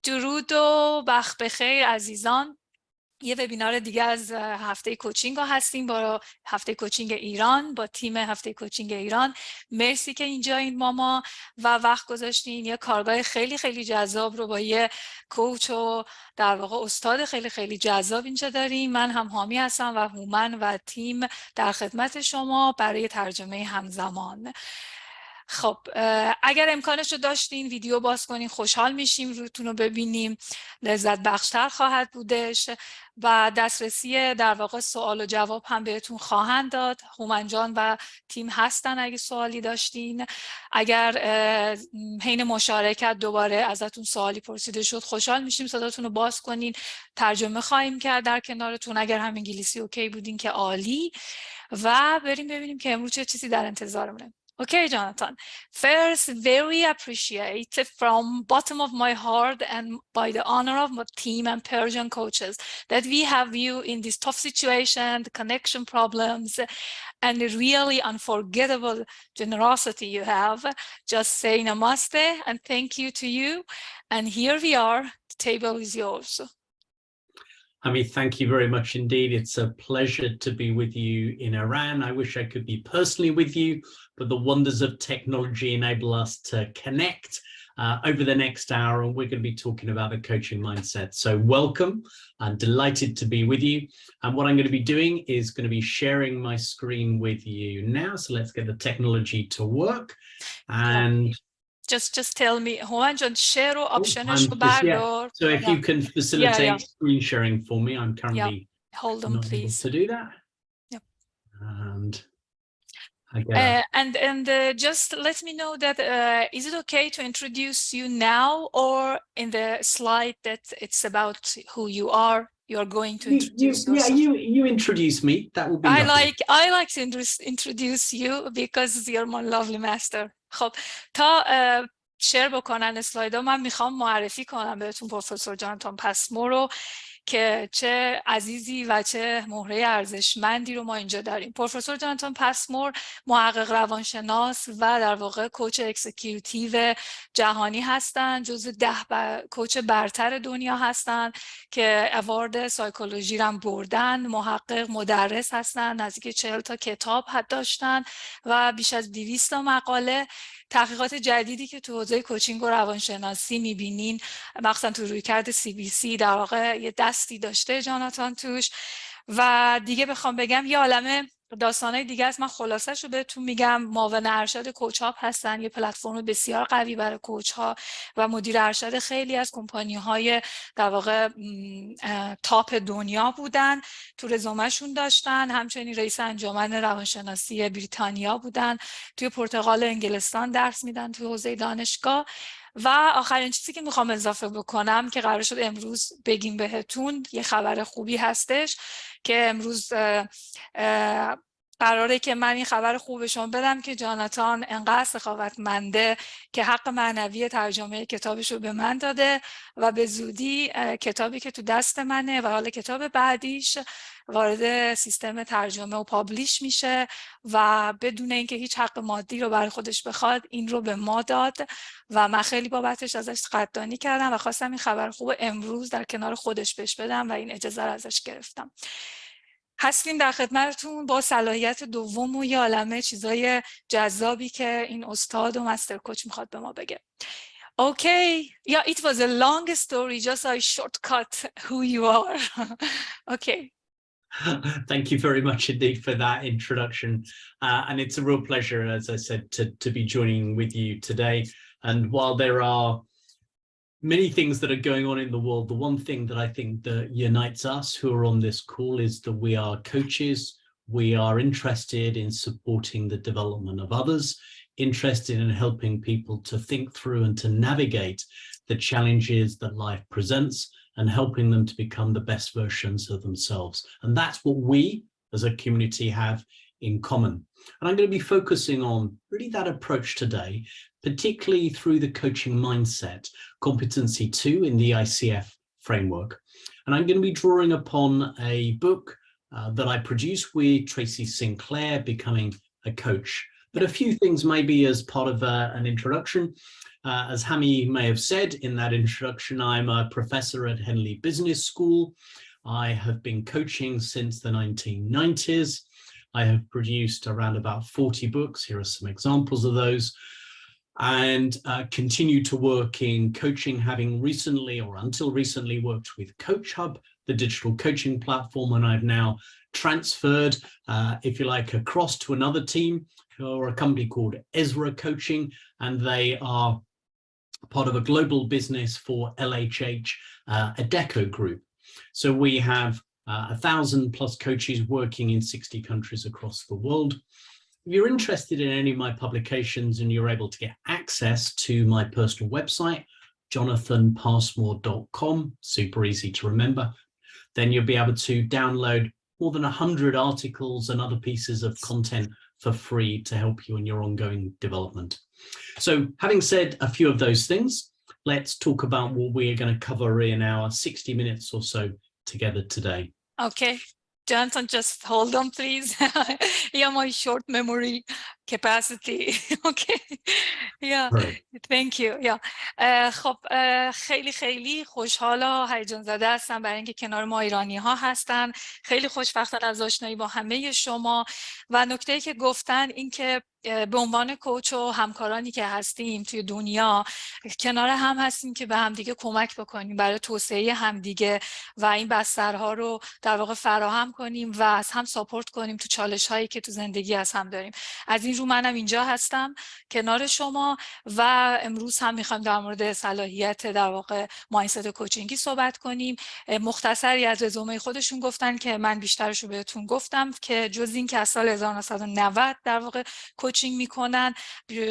درود و وقت بخیر عزیزان. یه وبینار دیگه از هفته کوچینگ ها هستیم با هفته کوچینگ ایران، با تیم هفته کوچینگ ایران. مرسی که اینجایین ماما و وقت گذاشتین. یه کارگاه خیلی خیلی جذاب رو با یه کوچ و در واقع استاد خیلی خیلی جذاب اینجا داریم. من هم حامی هستم و هومن و تیم در خدمت شما برای ترجمه همزمان. خب اگر امکانش رو داشتین ویدیو باز کنین خوشحال میشیم، روتون رو ببینیم، لذت بخشتر خواهد بودش و دسترسی در واقع سوال و جواب هم بهتون خواهند داد. هومن جان و تیم هستن اگه سوالی داشتین. اگر حین مشارکت دوباره ازتون سوالی پرسیده شد خوشحال میشیم صداتون رو باز کنین، ترجمه خواهیم کرد در کنارتون. اگر هم انگلیسی اوکی بودین که عالی. و بریم ببینیم که امروز چه چیزی در انتظارمونه. Okay, Jonathan. First, very appreciate from bottom of my heart and by the honor of my team and Persian coaches that we have you in this tough situation, the connection problems, and the really unforgettable generosity you have. Just say namaste and thank you to you. And here we are. The table is yours. Hami, thank you very much indeed. It's a pleasure to be with you in Iran. I wish I could be personally with you, but the wonders of technology enable us to connect over the next hour, and we're going to be talking about the coaching mindset. So welcome. I'm delighted to be with you. And what I'm going to be doing is going to be sharing my screen with you now. So let's get the technology to work. And just tell me, Hooman John, share optionش رو بردار. So if you can facilitate screen sharing for me, I'm currently hold on, not please. able to do that. Yep. And just let me know that is it okay to introduce you now or in the slide that it's about who you are? You're going to introduce yourself. Yeah, you introduce me. That would be lovely. I like to introduce you because you're my lovely master. خب تا شیر بکنن اسلایدها من میخوام معرفی کنم بهتون پروفسور جاناتان پاسمور رو که چه عزیزی و چه مهره ارزشمندی رو ما اینجا داریم. پروفسور جاناتان پاسمور محقق روانشناس و در واقع کوچ اکزیکیوتیو جهانی هستند، جزو 10 کوچ برتر دنیا هستند که اوارد سایکولوژی رو بردن. محقق، مدرس هستند، نزدیک 40 تا کتاب داشتن و بیش از 200 تا مقاله. تحقیقات جدیدی که تو حوزه کوچینگ و روانشناسی می‌بینین، مخصوصا تو رویکرد CBC در واقع یه دستی داشته جاناتان توش. و دیگه بخوام بگم یه عالمه داستانای دیگه است، من خلاصش رو بهتون میگم. معاون ارشد کوچ هاب هستن، یه پلتفرم بسیار قوی برای کوچ ها و مدیر ارشد خیلی از کمپانی های در واقع تاپ دنیا بودن، تو رزومهشون داشتن. همچنین رئیس انجمن روانشناسی بریتانیا بودن، توی پرتغال انگلستان درس میدن توی حوزه دانشگاه. و آخرین چیزی که میخوام اضافه بکنم که قرار شد امروز بگیم بهتون، یه خبر خوبی هستش که امروز قراره که من این خبر خوب شما بدم که جاناتان انقدر سخاوتمنده که حق معنوی ترجمه کتابش رو به من داده و به زودی کتابی که تو دست منه و حالا کتاب بعدیش وارد سیستم ترجمه و پابلیش میشه و بدون اینکه هیچ حق مادی رو برای خودش بخواد این رو به ما داد و من خیلی بابتش ازش قدردانی کردم و خواستم این خبر خوب امروز در کنار خودش بهش بدم و این اجازه رو ازش گرفتم. هستیم در خدمتتون با صلاحیت دوم و یه عالمه چیزای جذابی که این استاد و مستر کوچ میخواد به ما بگه. Okay, yeah, it was a long story, just I shortcut who you are. Okay. Thank you very much indeed for that introduction. And it's a real pleasure, as I said, to be joining with you today. And while there are many things that are going on in the world, the one thing that I think that unites us who are on this call is that we are coaches. We are interested in supporting the development of others, interested in helping people to think through and to navigate the challenges that life presents and helping them to become the best versions of themselves. And that's what we as a community have in common. And I'm going to be focusing on really that approach today, particularly through the coaching mindset, competency 2 in the ICF framework. And I'm going to be drawing upon a book that I produced with Tracy Sinclair, Becoming a Coach, But a few things maybe as part of an introduction. As Hami may have said in that introduction, I'm a professor at Henley Business School. I have been coaching since the 1990s. I have produced around about 40 books. Here are some examples of those. And continue to work in coaching, having recently or until recently worked with Coach Hub, the digital coaching platform, and I've now transferred, if you like, across to another team or a company called Ezra Coaching, and they are part of a global business for LHH, Adecco Group. So we have 1,000+ coaches working in 60 countries across the world. If you're interested in any of my publications and you're able to get access to my personal website, jonathanpassmore.com, super easy to remember, then you'll be able to download more than 100 articles and other pieces of content for free to help you in your ongoing development. So having said a few of those things, let's talk about what we're going to cover in our 60 minutes or so together today. Okay. Jonathan, just hold on, please. Yeah, my short memory capacity. Okay. Yeah. Right. Thank you. Yeah. خب خیلی خوشحال و هیجان زده هستم برای اینکه کنار ما ایرانی ها هستن. خیلی خوشبختم از آشنایی با همه شما و نکته‌ای که گفتن این که به عنوان کوچ و همکارانی که هستیم توی دنیا کنار هم هستیم که به همدیگه کمک بکنیم برای توسعه همدیگه و این بسترها رو در واقع فراهم کنیم و از هم ساپورت کنیم تو چالش هایی که تو زندگی از هم داریم. از این رو منم اینجا هستم کنار شما و امروز هم میخوایم در مورد صلاحیت در واقع مایندست کوچینگی صحبت کنیم. مختصری از رزومه خودشون گفتن که من بیشترش رو بهتون گفتم که جز این که از سال 1990 در واقع کوچینگ میکنن،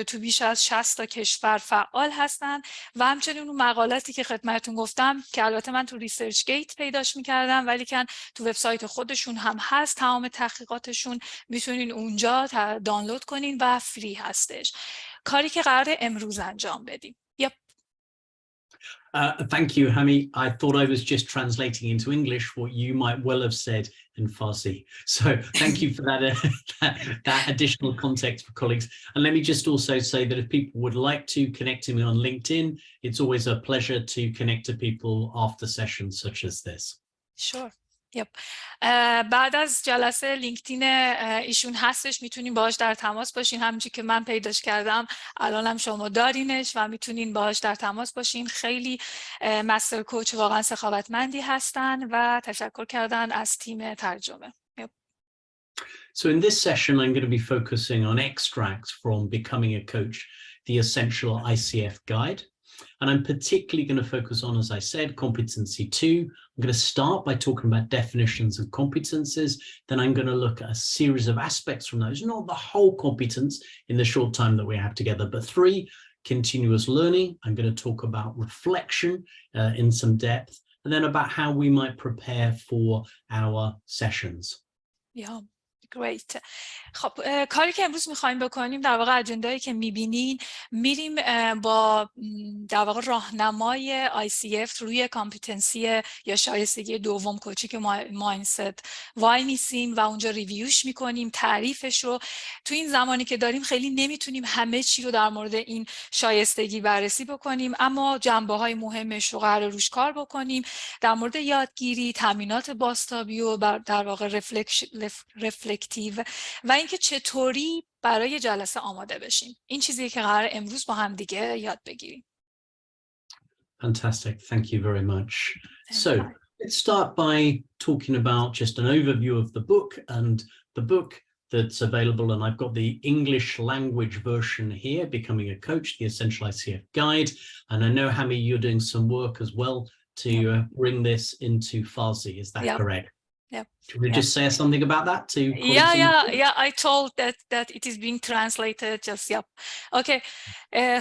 تو بیش از 60 تا کشور فعال هستن و همچنین اون مقالاتی که خدمتتون گفتم که البته من تو ریسرچ گیت پیداش میکردم ولی که تو وبسایت خودشون هم هست، تمام تحقیقاتشون میتونین اونجا دانلود کنین و فری هستش. کاری که قراره امروز انجام بدیم. Thank you, Hami. I thought I was just translating into English what you might well have said in Farsi. So thank you for that, that additional context for colleagues. And let me just also say that if people would like to connect to me on LinkedIn, it's always a pleasure to connect to people after sessions such as this. Sure. یپ. بعد از جلسه لینکدین ایشون هستش، میتونین باهاش در تماس باشین، همونجوری که من پیداش کردم الانم شما دارینش و میتونین باهاش در تماس باشین. خیلی مستر کوچ واقعا سخاوتمندی هستن و تشکر کردن از تیم ترجمه. یپ. So in this session I'm going to be focusing on extracts from Becoming a Coach, the Essential ICF Guide. And I'm particularly going to focus on, as I said, competency 2. I'm going to start by talking about definitions of competences. Then I'm going to look at a series of aspects from those, not the whole competence in the short time that we have together, but 3, continuous learning. I'm going to talk about reflection in some depth, and then about how we might prepare for our sessions. Yeah. Great. خب کاری که امروز میخوایم بکنیم در واقع اجندایی که میبینین میریم با در واقع راهنمای ICF روی کامپیتنسی یا شایستگی دوم کوچی که مایندست وای میسیم و اونجا ریویوش میکنیم، تعریفش رو. تو این زمانی که داریم خیلی نمیتونیم همه چی رو در مورد این شایستگی بررسی بکنیم، اما جنبه‌های مهمش رو قرار روش کار بکنیم. در مورد یادگیری، تمرینات بازتابی و در واقع رفلکتیو و اینکه چطوری برای جلسه آماده بشیم. این چیزیه که قرار امروز با هم دیگه یاد بگیریم. Fantastic. Thank you very much. So let's start by talking about just an overview of the book, and the book that's available, and I've got the English language version here, Becoming a Coach, the Essential ICF Guide. And I know, Hami, you're doing some work as well to bring this into Farsi. Is that correct? Yeah. Should we just say something about that to Yeah. I told that it is being translated. Just Okay.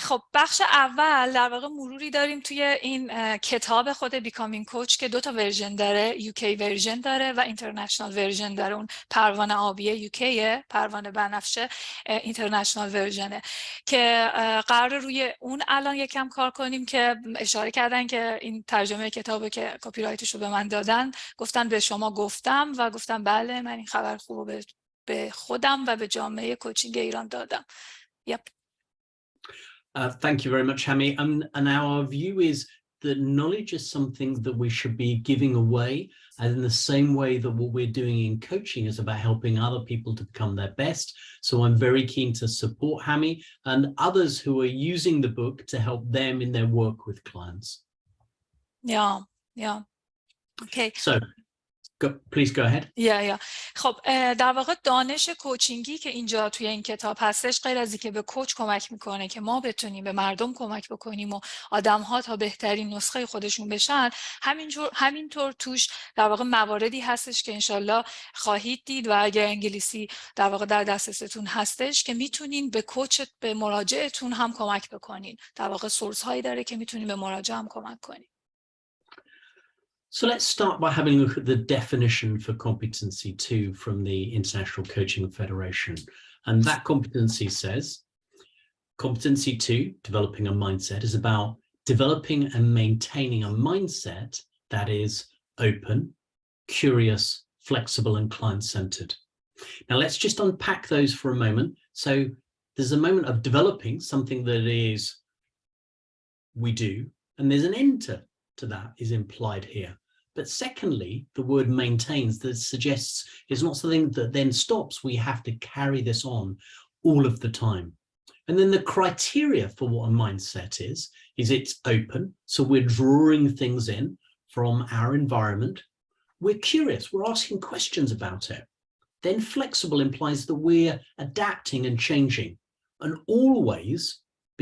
خب بخش اول در واقع مروری داریم توی این کتاب خود Becoming Coach که 2 تا ورژن داره، UK ورژن داره و اینترنشنال ورژن داره. اون پروانه آبی UK، پروانه بنفشه اینترنشنال ورژنه که قرار روی اون الان یکم کار کنیم که اشاره کردن که این ترجمه کتابو که کپی رایتش رو به من دادن، گفتن به شما گفتم و گفتم بله، من این خبر خوبو به خودم و به جامعه کوچینگ ایران دادم. Thank you very much, Hami. And our view is that knowledge is something that we should be giving away, and in the same way that what we're doing in coaching is about helping other people to become their best. So I'm very keen to support Hami and others who are using the book to help them in their work with clients. Yeah. Okay. So please go ahead. خب در واقع دانش کوچینگی که اینجا توی این کتاب هستش، غیر از اینکه به کوچ کمک میکنه که ما بتونیم به مردم کمک بکنیم و آدم‌ها تا بهترین نسخه خودشون بشن، همینطور توش در واقع مواردی هستش که انشالله خواهید دید و اگر انگلیسی در واقع در دسترستون هستش که میتونین به کوچ، به مراجعتون هم کمک بکنین. در واقع سورس هایی داره که میتونین به مراجع هم کمک کنین. So let's start by having a look at the definition for competency 2 from the International Coaching Federation. And that competency says, competency 2, developing a mindset, is about developing and maintaining a mindset that is open, curious, flexible, and client-centered. Now let's just unpack those for a moment. So there's a moment of developing something that is we do, and there's an end to that is implied here. But secondly, the word maintains, that suggests it's not something that then stops. We have to carry this on all of the time. And then the criteria for what a mindset is it's open. So we're drawing things in from our environment. We're curious. We're asking questions about it. Then flexible implies that we're adapting and changing, and always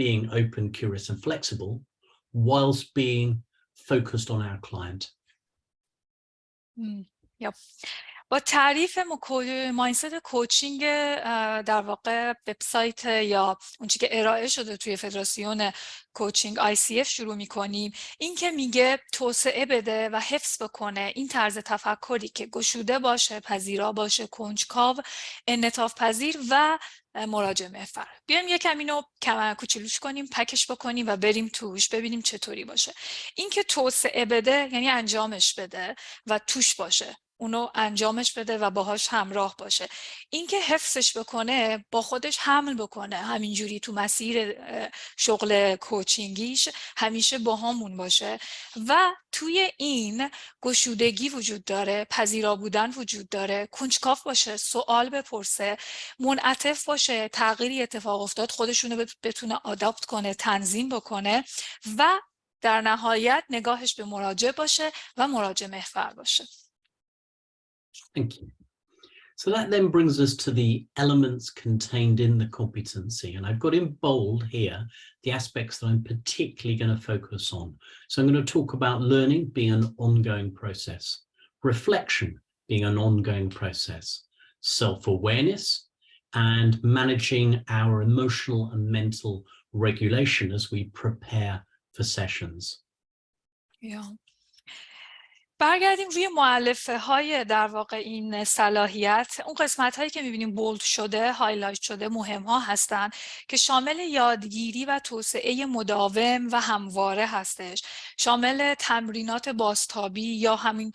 being open, curious, and flexible whilst being focused on our client. با تعریف مایندست کوچینگ در واقع وبسایت یا اون چیزی که ارائه شده توی فدراسیون کوچینگ ICF شروع می‌کنیم. این که میگه توسعه بده و حفظ بکنه این طرز تفکری که گشوده باشه، پذیرا باشه، کنجکاو، انعطاف پذیر و مراجع محور. بیایم یکم اینو کوچولوش کنیم، پکش بکنیم و بریم توش ببینیم چطوری باشه. این که توسعه بده یعنی انجامش بده و توش باشه، اونو انجامش بده و باهاش همراه باشه. این که حفظش بکنه، با خودش حمل بکنه، همینجوری تو مسیر شغل کوچینگیش همیشه با همون باشه و توی این گشودگی وجود داره، پذیرا بودن وجود داره، کنجکاو باشه، سوال بپرسه، منعطف باشه، تغییری اتفاق افتاد خودشونو بتونه آداپت کنه، تنظیم بکنه و در نهایت نگاهش به مراجع باشه و مراجع محور باشه. Thank you. So that then brings us to the elements contained in the competency. And I've got in bold here the aspects that I'm particularly going to focus on. So I'm going to talk about learning being an ongoing process, reflection being an ongoing process, self-awareness, and managing our emotional and mental regulation as we prepare for sessions. Yeah. برگردیم روی مؤلفه های در واقع این صلاحیت. اون قسمت هایی که میبینیم بولد شده، هایلایت شده، مهم ها هستن که شامل یادگیری و توسعه مداوم و همواره هستش، شامل تمرینات بازتابی یا همین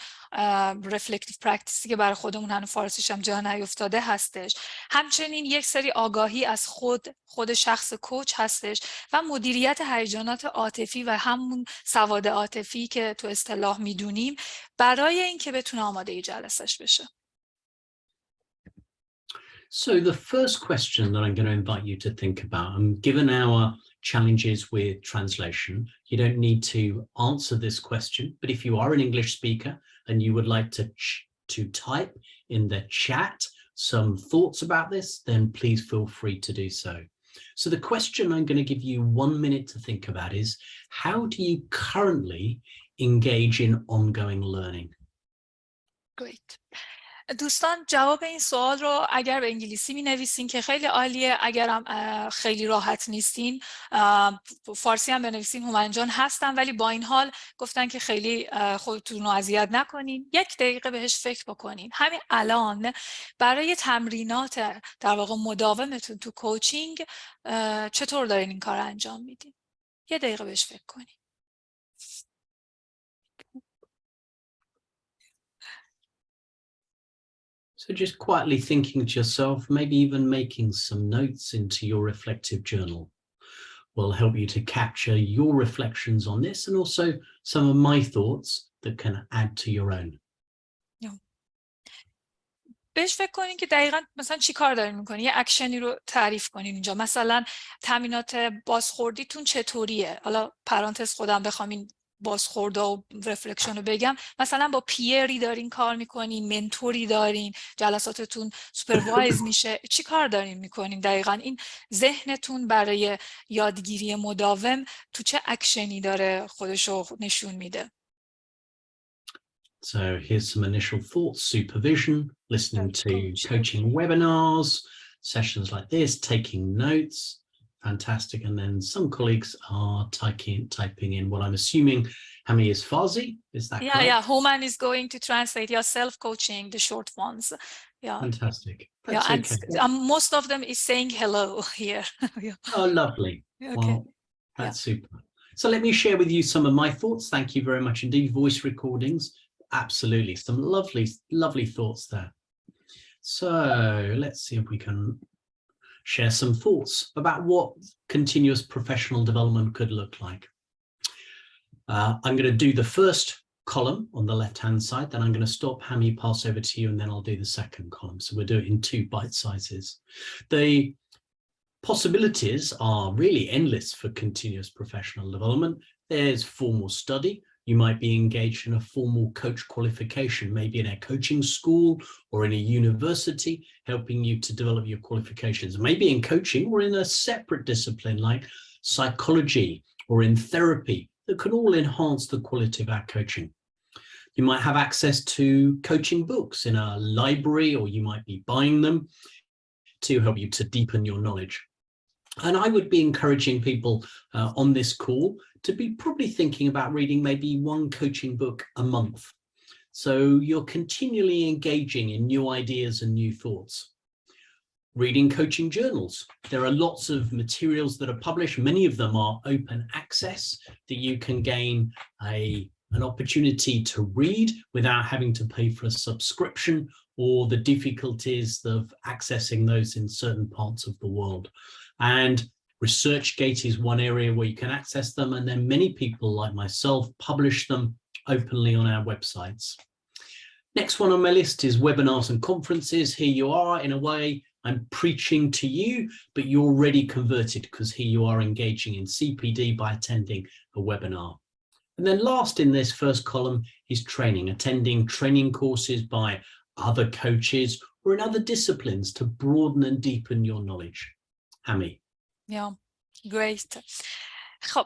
رفلکتیو پرکتیسی که برای خودمون هنوز فارسیش هم جا نیفتاده هستش، همچنین یک سری آگاهی از خود شخص کوچ هستش و مدیریت هیجانات عاطفی و همون سواد عاطفی که تو اصطلاح میدونیم برای اینکه بتونه آماده جلسش بشه. So the first question that I'm going to invite you to think about, and given our challenges with translation, you don't need to answer this question, but if you are an English speaker and you would like to type in the chat some thoughts about this, then please feel free to do so. So the question I'm going to give you 1 minute to think about is, how do you currently engage in ongoing learning? Great. دوستان جواب این سوال رو اگر به انگلیسی می نویسین که خیلی عالیه، اگرم خیلی راحت نیستین فارسی هم بنویسین، هومنجان هستن، ولی با این حال گفتن که خیلی خودتون رو اذیت نکنین، 1 دقیقه بهش فکر بکنین. همین الان برای تمرینات در واقع مداومتون تو کوچینگ چطور دارین این کار انجام میدین؟ 1 دقیقه بهش فکر کنین. So So just quietly thinking to yourself, maybe even making some notes into your reflective journal will help you to capture your reflections on this and also some of my thoughts that can add to your own. بهش فکر کنین که دقیقاً مثلا چی کار دارین میکنین، یه اکشنی رو تعریف کنین اینجا. مثلا تامینات بازخوردیتون چطوریه؟ حالا پرانتز خودم بخوام این بازخوردا و رفلکشن رو بگم، مثلا با پیری دارین کار میکنین، منتوری دارین، جلساتتون سوپروایز میشه، چی کار دارین میکنین دقیقاً؟ این ذهنتون برای یادگیری مداوم تو چه اکشنی داره خودشو نشون میده؟ So here's some initial thoughts: supervision, listening to coaching webinars, sessions like this, taking notes. Fantastic. And then some colleagues are typing in what I'm assuming, Hami, is Farsi. Is that correct? Yeah. Human is going to translate your self-coaching, the short ones. Yeah. Fantastic. That's okay. And most of them is saying hello here. Oh, lovely. Okay. Well, that's super. So let me share with you some of my thoughts. Thank you very much indeed. Voice recordings. Absolutely. Some lovely, lovely thoughts there. So let's see if we can share some thoughts about what continuous professional development could look like. I'm going to do the first column on the left-hand side, then I'm going to stop, Hami, pass over to you, and then I'll do the second column. So we'll do it in 2 bite sizes. The possibilities are really endless for continuous professional development. There's formal study. You might be engaged in a formal coach qualification, maybe in a coaching school or in a university, helping you to develop your qualifications, maybe in coaching or in a separate discipline like psychology or in therapy that can all enhance the quality of our coaching. You might have access to coaching books in a library, or you might be buying them to help you to deepen your knowledge. And I would be encouraging people on this call to be probably thinking about reading maybe 1 coaching book a month. So you're continually engaging in new ideas and new thoughts. Reading coaching journals. There are lots of materials that are published. Many of them are open access that you can gain an opportunity to read without having to pay for a subscription or the difficulties of accessing those in certain parts of the world. And ResearchGate is one area where you can access them, and then many people like myself publish them openly on our websites. Next one on my list is webinars and conferences. Here you are, in a way, I'm preaching to you, but you're already converted because here you are engaging in CPD by attending a webinar. And then last in this first column is training, attending training courses by other coaches or in other disciplines to broaden and deepen your knowledge. Hami. Yeah, great. خب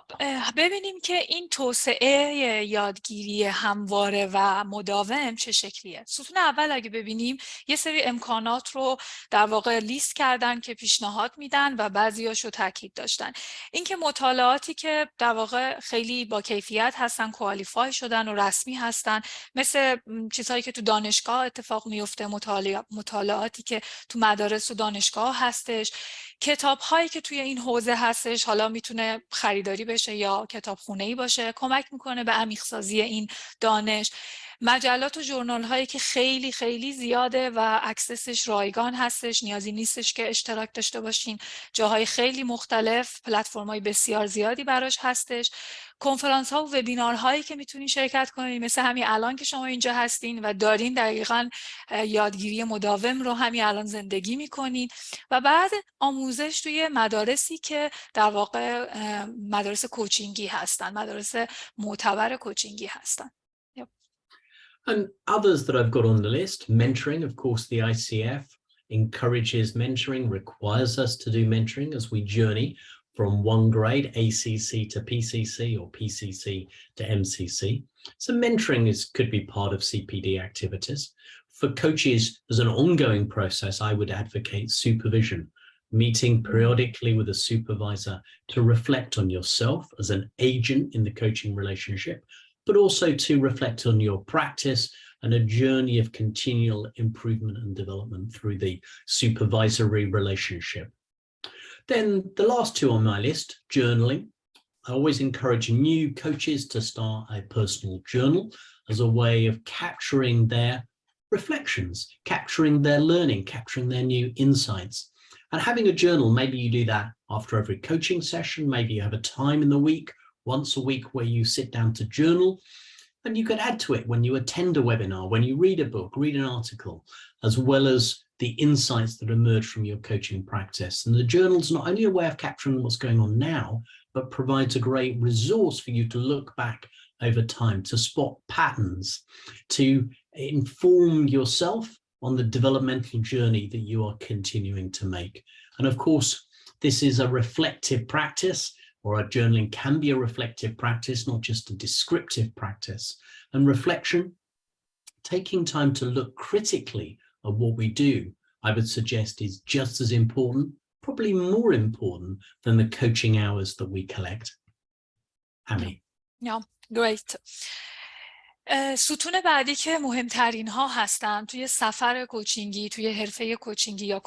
ببینیم که این توسعه یادگیری همواره و مداوم چه شکلیه. ستون اول اگه ببینیم یه سری امکانات رو در واقع لیست کردن که پیشنهاد میدن و بعضیاشو تاکید داشتن. اینکه مطالعاتی که در واقع خیلی با کیفیت هستن، کوالیفای شدن و رسمی هستن، مثل چیزهایی که تو دانشگاه اتفاق میفته، مطالعاتی که تو مدارس و دانشگاه هستش، کتاب هایی که توی این حوزه هستش، حالا میتونه خریداری بشه یا کتابخونه‌ای باشه، کمک میکنه به عمیق‌سازی این دانش. مجلات و ژورنال هایی که خیلی خیلی زیاده و اکسسش رایگان هستش، نیازی نیستش که اشتراک داشته باشین. جاهای خیلی مختلف، پلتفرم‌های بسیار زیادی براش هستش. کنفرانس ها و وبینار هایی که میتونین شرکت کنین، مثل همین الان که شما اینجا هستین و دارین دقیقاً یادگیری مداوم رو همین الان زندگی میکنین. و بعد آموزش توی مدارسی که در واقع مدارس کوچینگی هستن، مدارس معتبر کوچینگی هستن. And others that I've got on the list, mentoring, of course, the ICF encourages mentoring, requires us to do mentoring as we journey from one grade, ACC to PCC or PCC to MCC. So mentoring could be part of CPD activities. For coaches, as an ongoing process, I would advocate supervision, meeting periodically with a supervisor to reflect on yourself as an agent in the coaching relationship, but also to reflect on your practice and a journey of continual improvement and development through the supervisory relationship. Then the last 2 on my list, journaling. I always encourage new coaches to start a personal journal as a way of capturing their reflections, capturing their learning, capturing their new insights. And having a journal, maybe you do that after every coaching session, maybe you have a time in the week, once a week, where you sit down to journal, and you could add to it when you attend a webinar, when you read a book, read an article, as well as the insights that emerge from your coaching practice. And the journal's not only a way of capturing what's going on now, but provides a great resource for you to look back over time, to spot patterns, to inform yourself on the developmental journey that you are continuing to make. And of course, this is a reflective practice, or a journaling can be a reflective practice, not just a descriptive practice. And reflection, taking time to look critically at what we do, I would suggest is just as important, probably more important than the coaching hours that we collect. Hami. Yeah, great. ستون بعدی که مهمترین ها هستن توی سفر کوچینگی، توی حرفه کوچینگی یا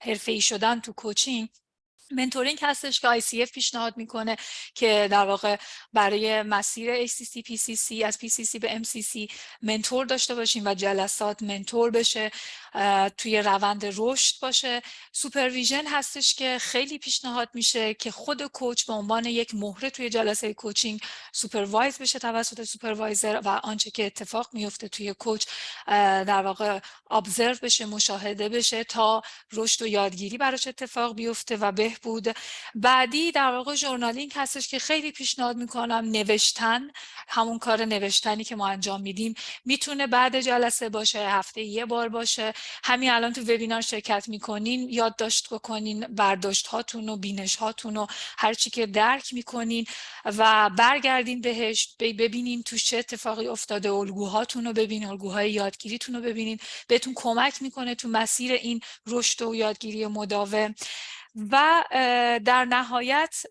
حرفه‌ای شدن تو کوچینگ، منتورینگ هستش که ICF پیشنهاد میکنه که در واقع برای مسیر HCC PCC از PCC به MCC منتور داشته باشیم و جلسات منتور بشه، توی روند رشد باشه. سوپرویژن هستش که خیلی پیشنهاد میشه که خود کوچ به عنوان یک مهره توی جلسه کوچینگ سوپروایز بشه توسط سوپروایزر و آنچه که اتفاق میفته توی کوچ در واقع ابزرو بشه، مشاهده بشه تا رشد و یادگیری براش اتفاق بیفته و بهبود. بعدی در واقع ژورنالینگ هستش که خیلی پیشنهاد میکنم نوشتن، همون کار نوشتنی که ما انجام میدیم میتونه بعد جلسه باشه، هفته یه بار باشه. همین الان تو وبینار شرکت میکنین یادداشت بکنین برداشت هاتون و بینش هاتون و هر چی که درک میکنین و برگردین بهش، ببینین تو چه اتفاقی افتاده، الگوهاتون رو ببینین، الگوهای یادگیریتون رو ببینین، بهتون کمک میکنه تو مسیر این رشد و یادگیری مداوم. و در نهایت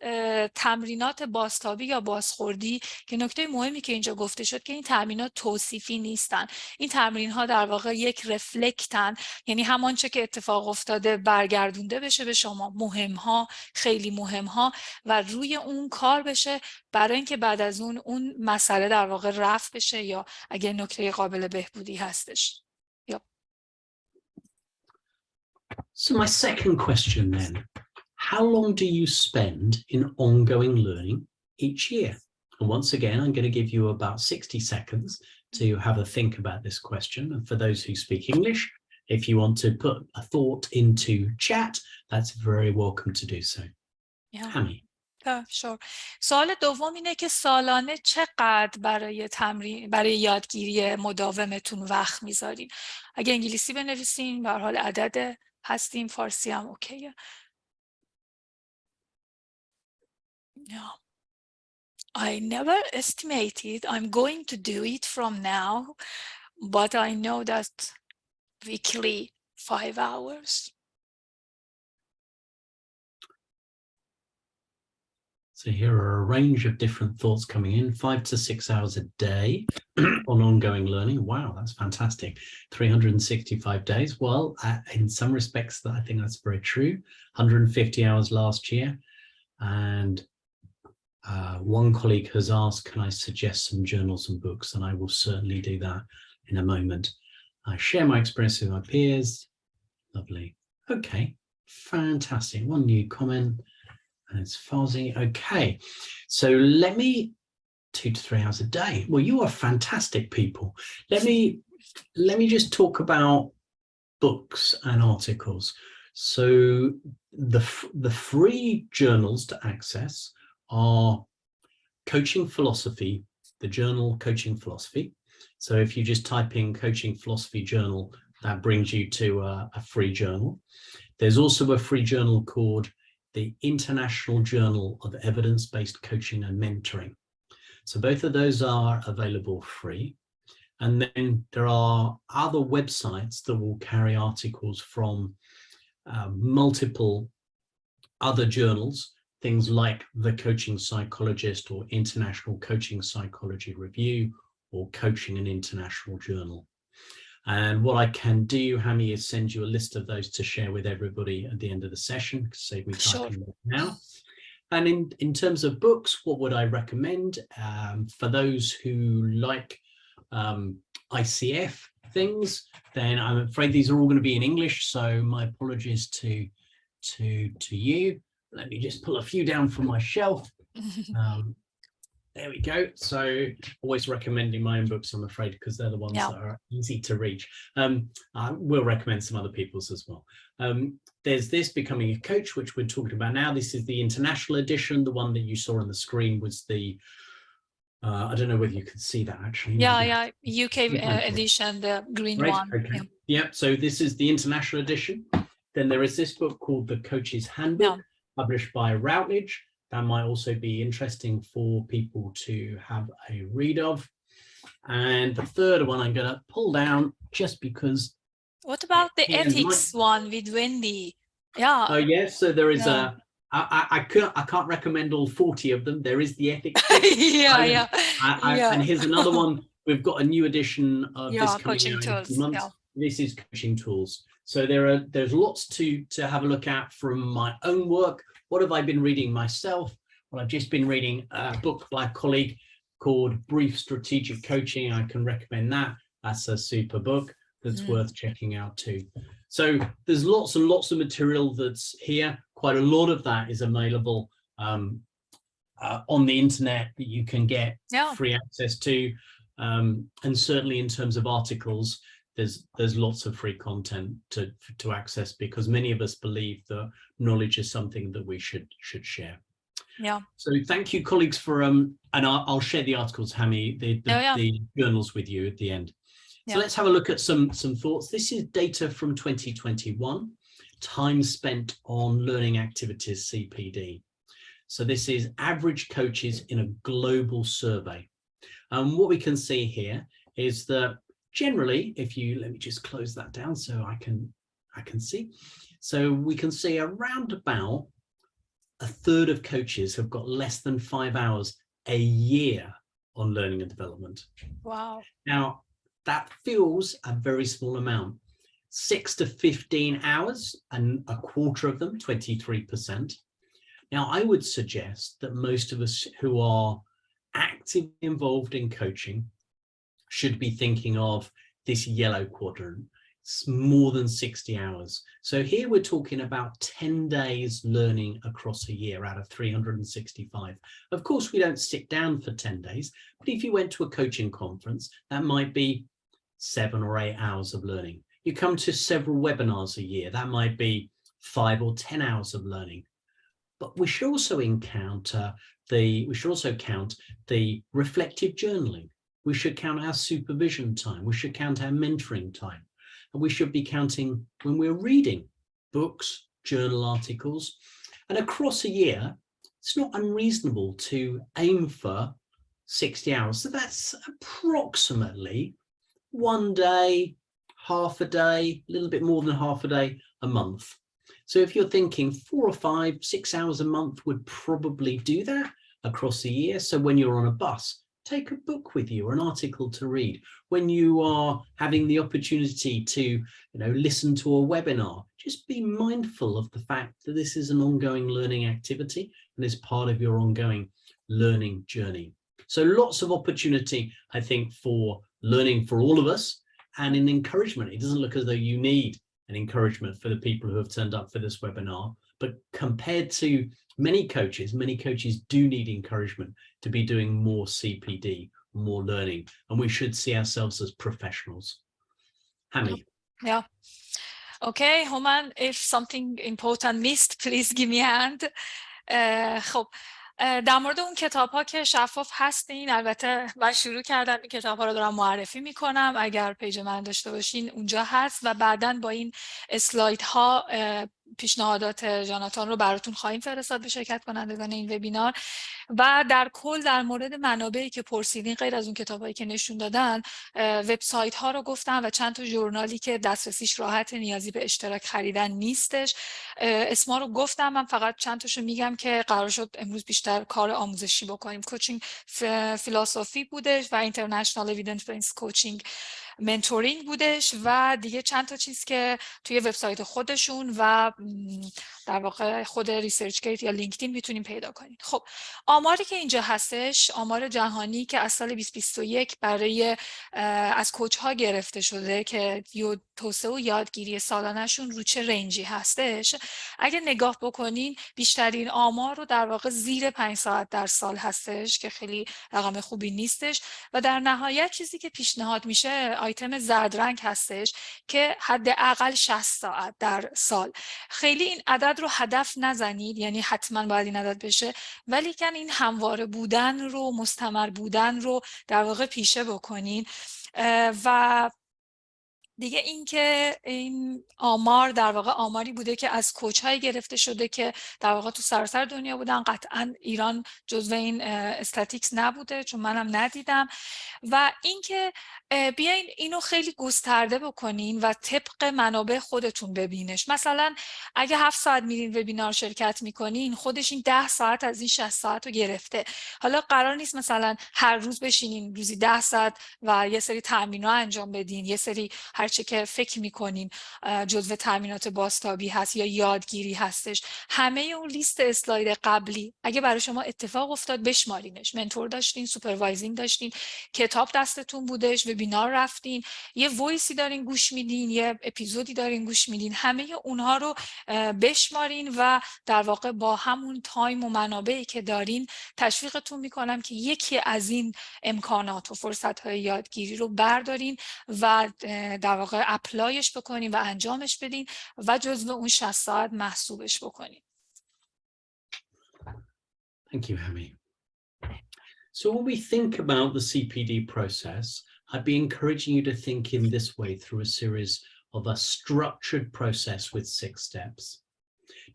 تمرینات بازتابی یا بازخوردی که نکته مهمی که اینجا گفته شد که این تمرینات توصیفی نیستن، این تمرین ها در واقع یک رفلکتن، یعنی همان چه که اتفاق افتاده برگردونده بشه به شما، مهم ها، خیلی مهم ها، و روی اون کار بشه برای اینکه بعد از اون مسئله در واقع رفع بشه یا اگه نکته قابل بهبودی هستش. So my second question then, how long do you spend in ongoing learning each year? And once again, I'm going to give you about 60 seconds to have a think about this question. And for those who speak English, if you want to put a thought into chat, that's very welcome to do so. Yeah. Hami. Sure. سوال دوم اینه که سالانه چقدر برای یادگیری مداومتون وقت میذارین؟ اگه انگلیسی بنویسین به هر حال عدد هستیم، فارسی هم اوکیه. Yeah. I never estimated I'm going to do it from now, but I know that weekly 5 hours. So here are a range of different thoughts coming in. 5 to 6 hours a day on ongoing learning. Wow, that's fantastic. 365 days. Well, in some respects, I think that's very true. 150 hours last year. And one colleague has asked, can I suggest some journals and books? And I will certainly do that in a moment. I share my experience with my peers. Lovely. Okay, fantastic. One new comment. And it's fuzzy. Okay, so let me 2 to 3 hours a day. Well, you are fantastic people. Let me just talk about books and articles. So the free journals to access are Coaching Philosophy, the journal Coaching Philosophy. So if you just type in Coaching Philosophy Journal, that brings you to a free journal. There's also a free journal called the International Journal of Evidence-Based Coaching and Mentoring. So both of those are available free. And then there are other websites that will carry articles from multiple other journals, things like the Coaching Psychologist or International Coaching Psychology Review or Coaching and International Journal. And what I can do, Hami, is send you a list of those to share with everybody at the end of the session, save me typing them now. And in terms of books, what would I recommend? For those who like ICF, things, then I'm afraid these are all going to be in English. So my apologies to you. Let me just pull a few down from my shelf. There we go. So always recommending my own books, I'm afraid, because they're the ones that are easy to reach. I will recommend some other people's as well. There's this, Becoming a Coach, which we're talking about now. This is the international edition. The one that you saw on the screen was the, I don't know whether you can see that actually. Yeah, UK edition, the green one. Okay. Yeah, so this is the international edition. Then there is this book called The Coach's Handbook, published by Routledge. That might also be interesting for people to have a read of. And the third one I'm going to pull down just because. What about the ethics one with Wendy? Yeah. Oh, yes. So there is I can't recommend all 40 of them. There is the ethics. And here's another one. We've got a new edition of this coaching tools. This is Coaching Tools. So there's lots to have a look at from my own work. What have I been reading myself? Well, I've just been reading a book by a colleague called Brief Strategic Coaching. I can recommend that. That's a super book that's worth checking out too. So there's lots and lots of material that's here. Quite a lot of that is available on the internet that you can get free access to. And certainly in terms of articles, there's lots of free content to access, because many of us believe that knowledge is something that we should share. Yeah. So thank you, colleagues, for and I'll share the articles, Hami, the journals with you at the end. So let's have a look at some thoughts. This is data from 2021, time spent on learning activities, CPD. So this is average coaches in a global survey. And what we can see here is that generally, if you let me just close that down so I can see. So we can see around about a third of coaches have got less than 5 hours a year on learning and development. Wow. Now, that feels a very small amount. 6 to 15 hours, and a quarter of them, 23%. Now, I would suggest that most of us who are actively involved in coaching should be thinking of this yellow quadrant. It's more than 60 hours. So here we're talking about 10 days learning across a year out of 365. Of course, we don't sit down for 10 days, but if you went to a coaching conference, that might be 7 or 8 hours of learning. You come to several webinars a year, that might be 5 or 10 hours of learning. But we should also count the reflective journaling. We should count our supervision time. We should count our mentoring time. And we should be counting when we're reading books, journal articles. And across a year, it's not unreasonable to aim for 60 hours. So that's approximately 1 day, half a day, a little bit more than half a day a month. So if you're thinking 4 or 5, 6 hours a month would probably do that across a year. So when you're on a bus, take a book with you or an article to read. When you are having the opportunity to, listen to a webinar, just be mindful of the fact that this is an ongoing learning activity and is part of your ongoing learning journey. So lots of opportunity, I think, for learning for all of us, and an encouragement. It doesn't look as though you need an encouragement for the people who have turned up for this webinar, but compared to many coaches do need encouragement to be doing more CPD, more learning, and we should see ourselves as professionals. Hami. Yeah. Okay, Homan, if something important missed, please give me a hand. خب در مورد اون کتاب ها که شفاف هستین، البته من شروع کردم این کتاب ها رو دارم معرفی میکنم. اگر پیج من داشته باشین اونجا هست و بعداً با این اسلاید ها پیشنهادات جاناتان رو براتون خواهیم فرستاد به شرکت کنندگان این وبینار. و در کل در مورد منابعی که پرسیدین، غیر از اون کتابایی که نشون دادن، وبسایت ها رو گفتم و چند تا ژورنالی که دسترسیش راحت، نیازی به اشتراک خریدن نیستش. اسما رو گفتم، من فقط چند تاشو میگم که قرار شد امروز بیشتر کار آموزشی بکنیم. کوچینگ فیلسوفی بودش و اینترنشنال اوییدنس بیس کوچینگ منتورینگ بودش و دیگه چند تا چیز که توی وبسایت خودشون و در واقع خود ریسرچ گیت یا لینکدین میتونیم پیدا کنیم. خب آماری که اینجا هستش آمار جهانی که از سال 2021 برای از کوچ ها گرفته شده که توسعه و یادگیری سالانه‌شون رو چه رنجی هستش. اگه نگاه بکنین بیشترین آمار رو در واقع زیر 5 ساعت در سال هستش که خیلی رقم خوبی نیستش و در نهایت چیزی که پیشنهاد میشه آیتم زرد رنگ هستش که حداقل 60 ساعت در سال. خیلی این عدد رو هدف نزنید، یعنی حتما باید این عدد بشه، ولی کن این همواره بودن رو، مستمر بودن رو در واقع پیشه بکنین. و دیگه اینکه این آمار در واقع آماری بوده که از کوچ‌های گرفته شده که در واقع تو سراسر دنیا بودن. قطعا ایران جزو این استاتیکس نبوده چون منم ندیدم. و اینکه بیاین اینو خیلی گسترده بکنین و طبق منابع خودتون ببینش. مثلا اگه 7 ساعت میرین وبینار شرکت میکنین، خودش این 10 ساعت از این 60 ساعت رو گرفته. حالا قرار نیست مثلا هر روز بشینین روزی 10 ساعت و یه سری تمرین‌ها انجام بدین، یه سری هرچی که فکر میکنین جزو تمرینات بازتابی هست یا یادگیری هستش. همه اون لیست اسلاید قبلی اگه برای شما اتفاق افتاد بشمارینش. منتور داشتین، سوپروایزینگ داشتین، کتاب دستتون بودش، وبینار رفتین، یه وایسی دارین گوش میدین، یه اپیزودی دارین گوش میدین، همه اونها رو بشمارین و در واقع با همون تایم و منابعی که دارین تشویقتون میکنم که یکی از این امکانات و فرصت‌های یادگیری رو بردارین و در واقع اپلایش بکنین و انجامش بدین و جزو اون 60 ساعت محسوبش بکنین. Thank you, Hami. So when we think about the CPD process, I'd be encouraging you to think in this way through a series of a structured process with 6 steps.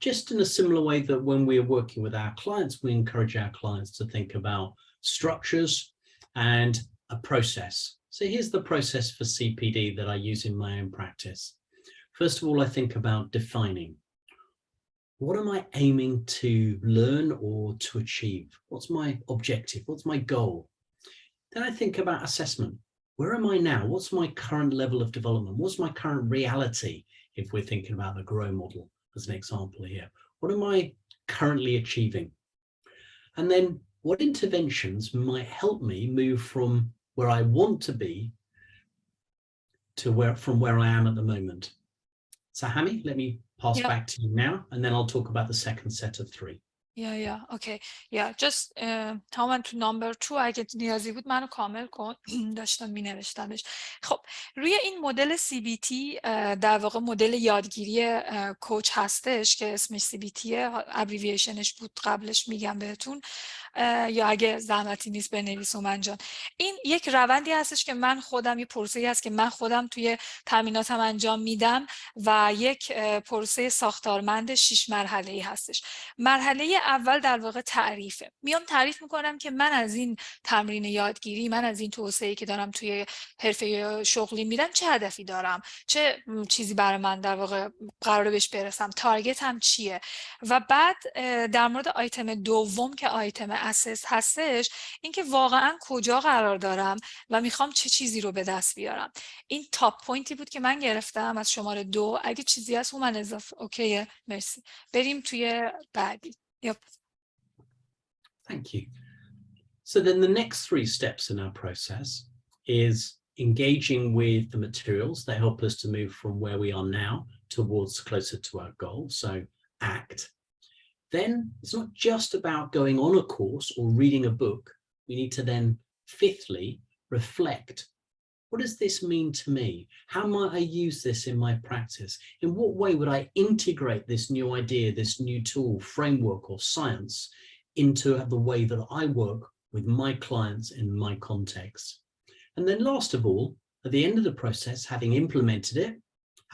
Just in a similar way that when we are working with our clients, we encourage our clients to think about structures and a process. So here's the process for CPD that I use in my own practice. First of all, I think about defining. What am I aiming to learn or to achieve? What's my objective? What's my goal? Then I think about assessment. Where am I now? What's my current level of development? What's my current reality? If we're thinking about the GROW model as an example here, what am I currently achieving? And then what interventions might help me move from where I want to be to from where I am at the moment. So Hami, let me pass back to you now, and then I'll talk about the second set of 3. Okay. Just تمام تو نمبر 2 اگه نیازی بود منو کامل کن. داشتم مینوشتمش. خب روی این مدل CBT در واقع مدل یادگیری کوچ هستش که اسمش CBT ابریویشنش بود، قبلش میگم بهتون یا اگه زحمتی نیست بنویسم من جان. این یک روندی هستش که من خودم، یه پروسه‌ای هست که من خودم توی تمریناتم انجام میدم و یک پروسه ساختارمند 6 مرحله‌ای هستش. مرحله اول در واقع تعریفه. میام تعریف میکنم که من از این تمرین یادگیری، من از این توسعه‌ای که دارم توی حرفه شغلی میدم چه هدفی دارم، چه چیزی برای من در واقع قراره بهش برسم، تارگتم چیه. و بعد در مورد آیتم دوم که آیتم اساس هستش، اینکه واقعا کجا قرار دارم و میخوام چه چیزی رو به دست بیارم. این تاپ پوینتی بود که من گرفتم از شماره 2. اگه چیزی هست من اضافه اوکیه. مرسی. بریم توی بعدی. Yep. Thank you. So then the next 3 steps in our process is engaging with the materials that help us to move from where we are now towards closer to our goal. So act. Then it's not just about going on a course or reading a book. We need to then, fifthly, reflect. What does this mean to me? How might I use this in my practice? In what way would I integrate this new idea, this new tool, framework, or science into the way that I work with my clients in my context? And then last of all, at the end of the process, having implemented it,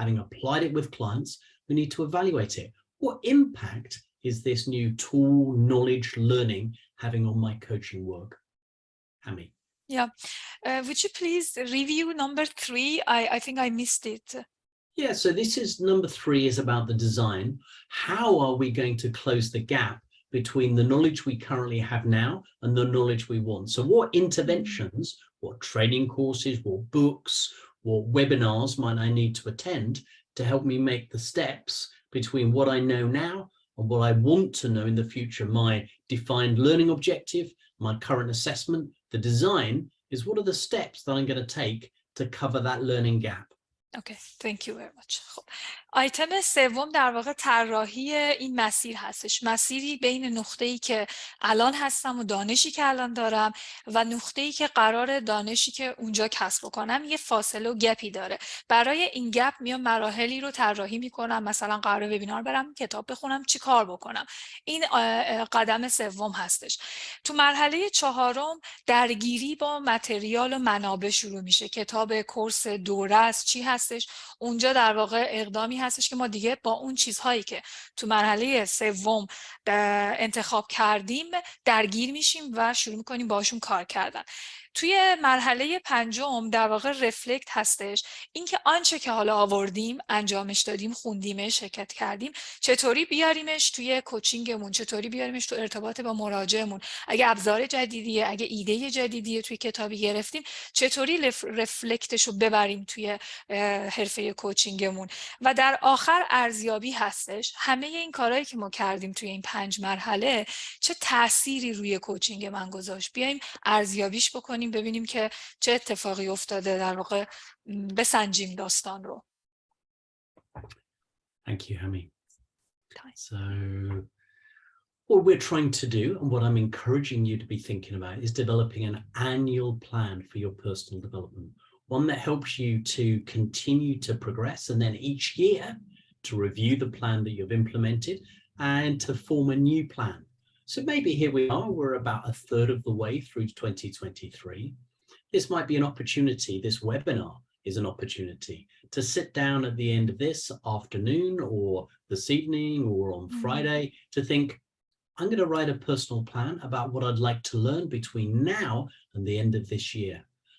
having applied it with clients, we need to evaluate it. What impact is this new tool, knowledge, learning having on my coaching work? Hami. Yeah. Would you please review number 3? I think I missed it. Yeah, so this is number 3 is about the design. How are we going to close the gap between the knowledge we currently have now and the knowledge we want? So what interventions, what training courses, what books, What webinars might I need to attend to help me make the steps between what I know now and what I want to know in the future? My defined learning objective, my current assessment, the design is what are the steps that I'm going to take to cover that learning gap. Okay, thank you very much. خب آیتم سوم در واقع طراحی این مسیر هستش. مسیری بین نقطه‌ای که الان هستم و دانشی که الان دارم و نقطه‌ای که قرار دانشی که اونجا کسب بکنم یه فاصله و گپی داره. برای این گپ میام مراحلی رو طراحی میکنم، مثلا قرار وبینار برم، کتاب بخونم، چی کار بکنم. این قدم سوم هستش. تو مرحله چهارم درگیری با متریال و منابع شروع میشه. کتاب، کورس، دوره است، چی هستش؟ اونجا در واقع اقدامی هستش که ما دیگه با اون چیزهایی که تو مرحله سوم انتخاب کردیم درگیر میشیم و شروع میکنیم باشون کار کردن. توی مرحله پنجم در واقع رفلکت هستش، اینکه آنچه که حالا آوردیم، انجامش دادیم، خوندیمش، شرکت کردیم، چطوری بیاریمش توی کوچینگمون، چطوری بیاریمش تو ارتباط با مراجعمون. اگه ابزار جدیدیه، اگه ایده جدیدیه توی کتابی گرفتیم، چطوری رفلکتش رو ببریم توی حرفه کوچینگمون. و در آخر ارزیابی هستش. همه این کارهایی که ما کردیم توی این 5 مرحله چه تأثیری روی کوچینگ من گذاشت، بیایم ارزیابیش بکنیم، ببینیم که چه اتفاقی افتاده، در واقع بسنجیم داستان رو. Thank you, Hami. So what we're trying to do and what I'm encouraging you to be thinking about is developing an annual plan for your personal development, one that helps you to continue to progress, and then each year to review the plan that you've implemented and to form a new plan. So maybe here we are, we're about a third of the way through 2023. This might be an opportunity, this webinar is an opportunity to sit down at the end of this afternoon or this evening or on Friday to think, I'm going to write a personal plan about what I'd like to learn between now and the end of this year.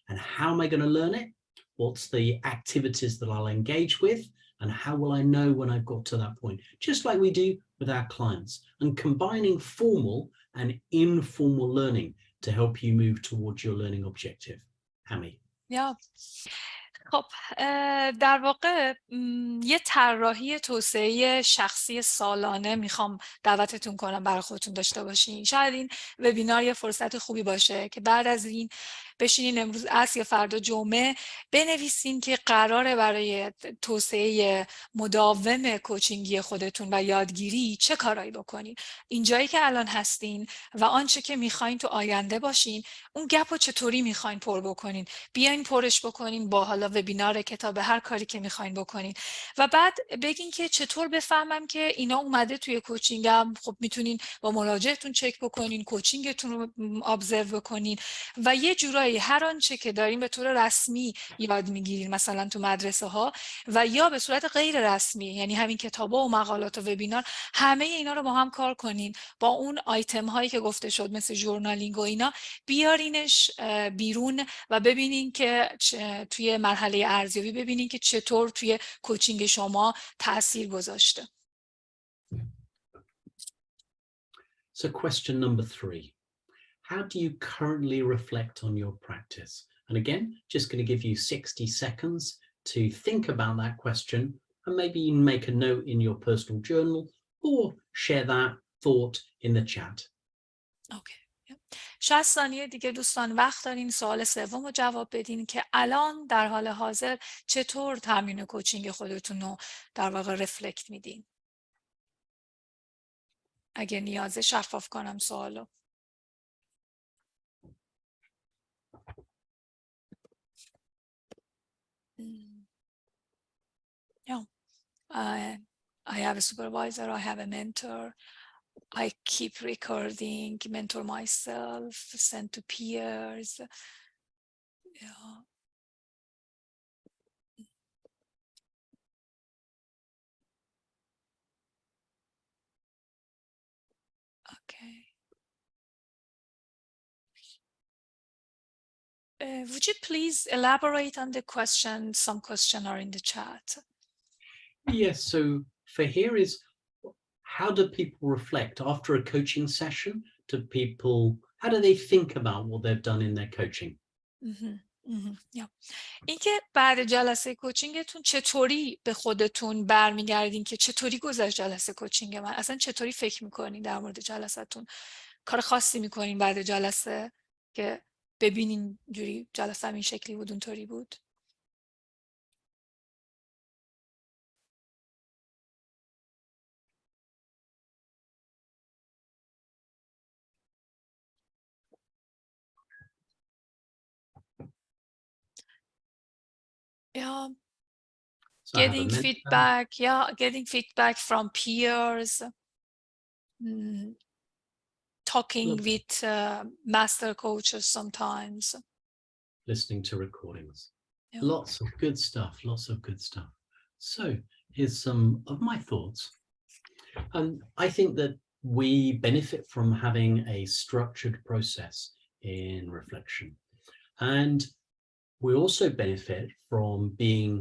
And how am I going to learn it? What's the activities that I'll engage with? And how will I know when I've got to that point? Just like we do with our clients, and combining formal and informal learning to help you move towards your learning objective. Hami. Yeah. خب در واقع یه طراحی توسعه شخصی سالانه میخوام دعوتتون کنم برای خودتون داشته باشین. شاید این وبینار یه فرصت خوبی باشه که بعد از این بشینین امروز عصر یا فردا جمعه بنویسین که قراره برای توسعه مداوم کوچینگی خودتون و یادگیری چه کارایی بکنین. اینجایی که الان هستین و آنچه که میخواین تو آینده باشین، اون گپ رو چطوری میخواین پر بکنین. بیاین پرش بکنین با حالا وبینار، کتاب، هر کاری که میخواین بکنین و بعد بگین که چطور بفهمم که اینا اومده توی کوچینگم. خب میتونین با مراجعتون چک بکنین، کوچینگتون رو ابزرو بکنین و یه جورایی هر آنچه که دارین به طور رسمی یاد میگیرین، مثلا تو مدرسه ها، و یا به صورت غیر رسمی، یعنی همین کتابا و مقالات و وبینار، همه اینا رو با هم کار کنین، با اون آیتم هایی که گفته شد مثل ژورنالینگ و اینا بیارینش بیرون و ببینین که توی مرحله ارزیابی ببینین که چطور توی کوچینگ شما تأثیر گذاشته. So question number 3. How do you currently reflect on your practice? And again, just going to give you 60 seconds to think about that question, and maybe you make a note in your personal journal or share that thought in the chat. Okay. 60 ثانیه دیگه دوستان وقت دارین سوال سوم رو جواب بدین که الان در حال حاضر چطور تمرین کوچینگ خودتون رو در واقع رفلکت میدین. اگه نیازه شفاف کنم سوالو. Yeah. I have a supervisor, I have a mentor. I keep recording, mentor myself, send to peers. Yeah. Okay. Would you please elaborate on the question? Some questions are in the chat. Yes, so for here is, how do people reflect after a coaching session? How do they think about what they've done in their coaching? Mm-hmm. اینکه بعد جلسه کوچینگتون چطوری به خودتون برمیگردین که چطوری گذشت جلسه کوچینگ من، اصلا چطوری فکر میکنین در مورد جلسه‌تون، کار خاصی میکنین بعد جلسه که ببینین جوری جلسه این شکلی بود اونطوری بود؟ Yeah, getting feedback from peers, talking with master coaches sometimes. Listening to recordings. Yeah. Lots of good stuff, lots of good stuff. So here's some of my thoughts. I think that we benefit from having a structured process in reflection. And we also benefit from being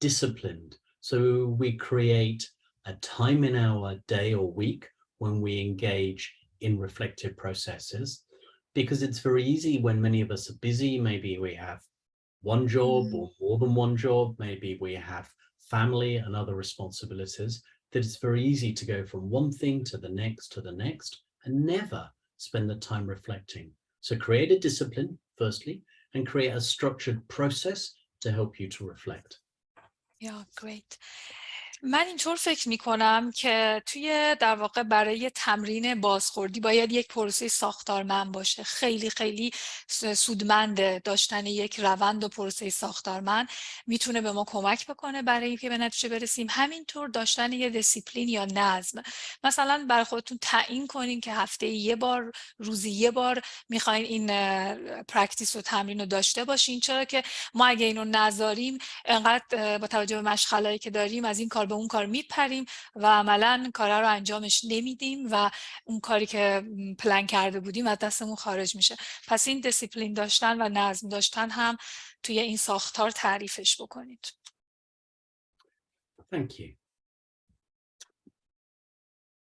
disciplined. So we create a time in our day or week when we engage in reflective processes, because it's very easy when many of us are busy. Maybe we have one job or more than one job. Maybe we have family and other responsibilities, that it's very easy to go from one thing to the next and never spend the time reflecting. So create a discipline, firstly, and create a structured process to help you to reflect. Yeah, great. من اینطور فکر میکنم که توی در واقع برای تمرین بازخوردی باید یک پروسه ساختارمند باشه. خیلی خیلی سودمنده داشتن یک روند و پروسه ساختارمند، میتونه به ما کمک بکنه برای اینکه به نتیجه برسیم. همینطور داشتن یه دیسیپلین یا نظم، مثلا برای خودتون تعیین کنین که هفته یه بار، روزی یه بار میخواین این پرکتیس و تمرین رو داشته باشین. چرا که ما اگه اینو نذاریم انقدر با توجه به مشغله‌ای که داریم از این کار به اون کار میپریم و عملاً کارا رو انجامش نمیدیم و اون کاری که پلن کرده بودیم از دستمون خارج میشه. پس این دیسیپلین داشتن و نظم داشتن هم توی این ساختار تعریفش بکنید. Thank you.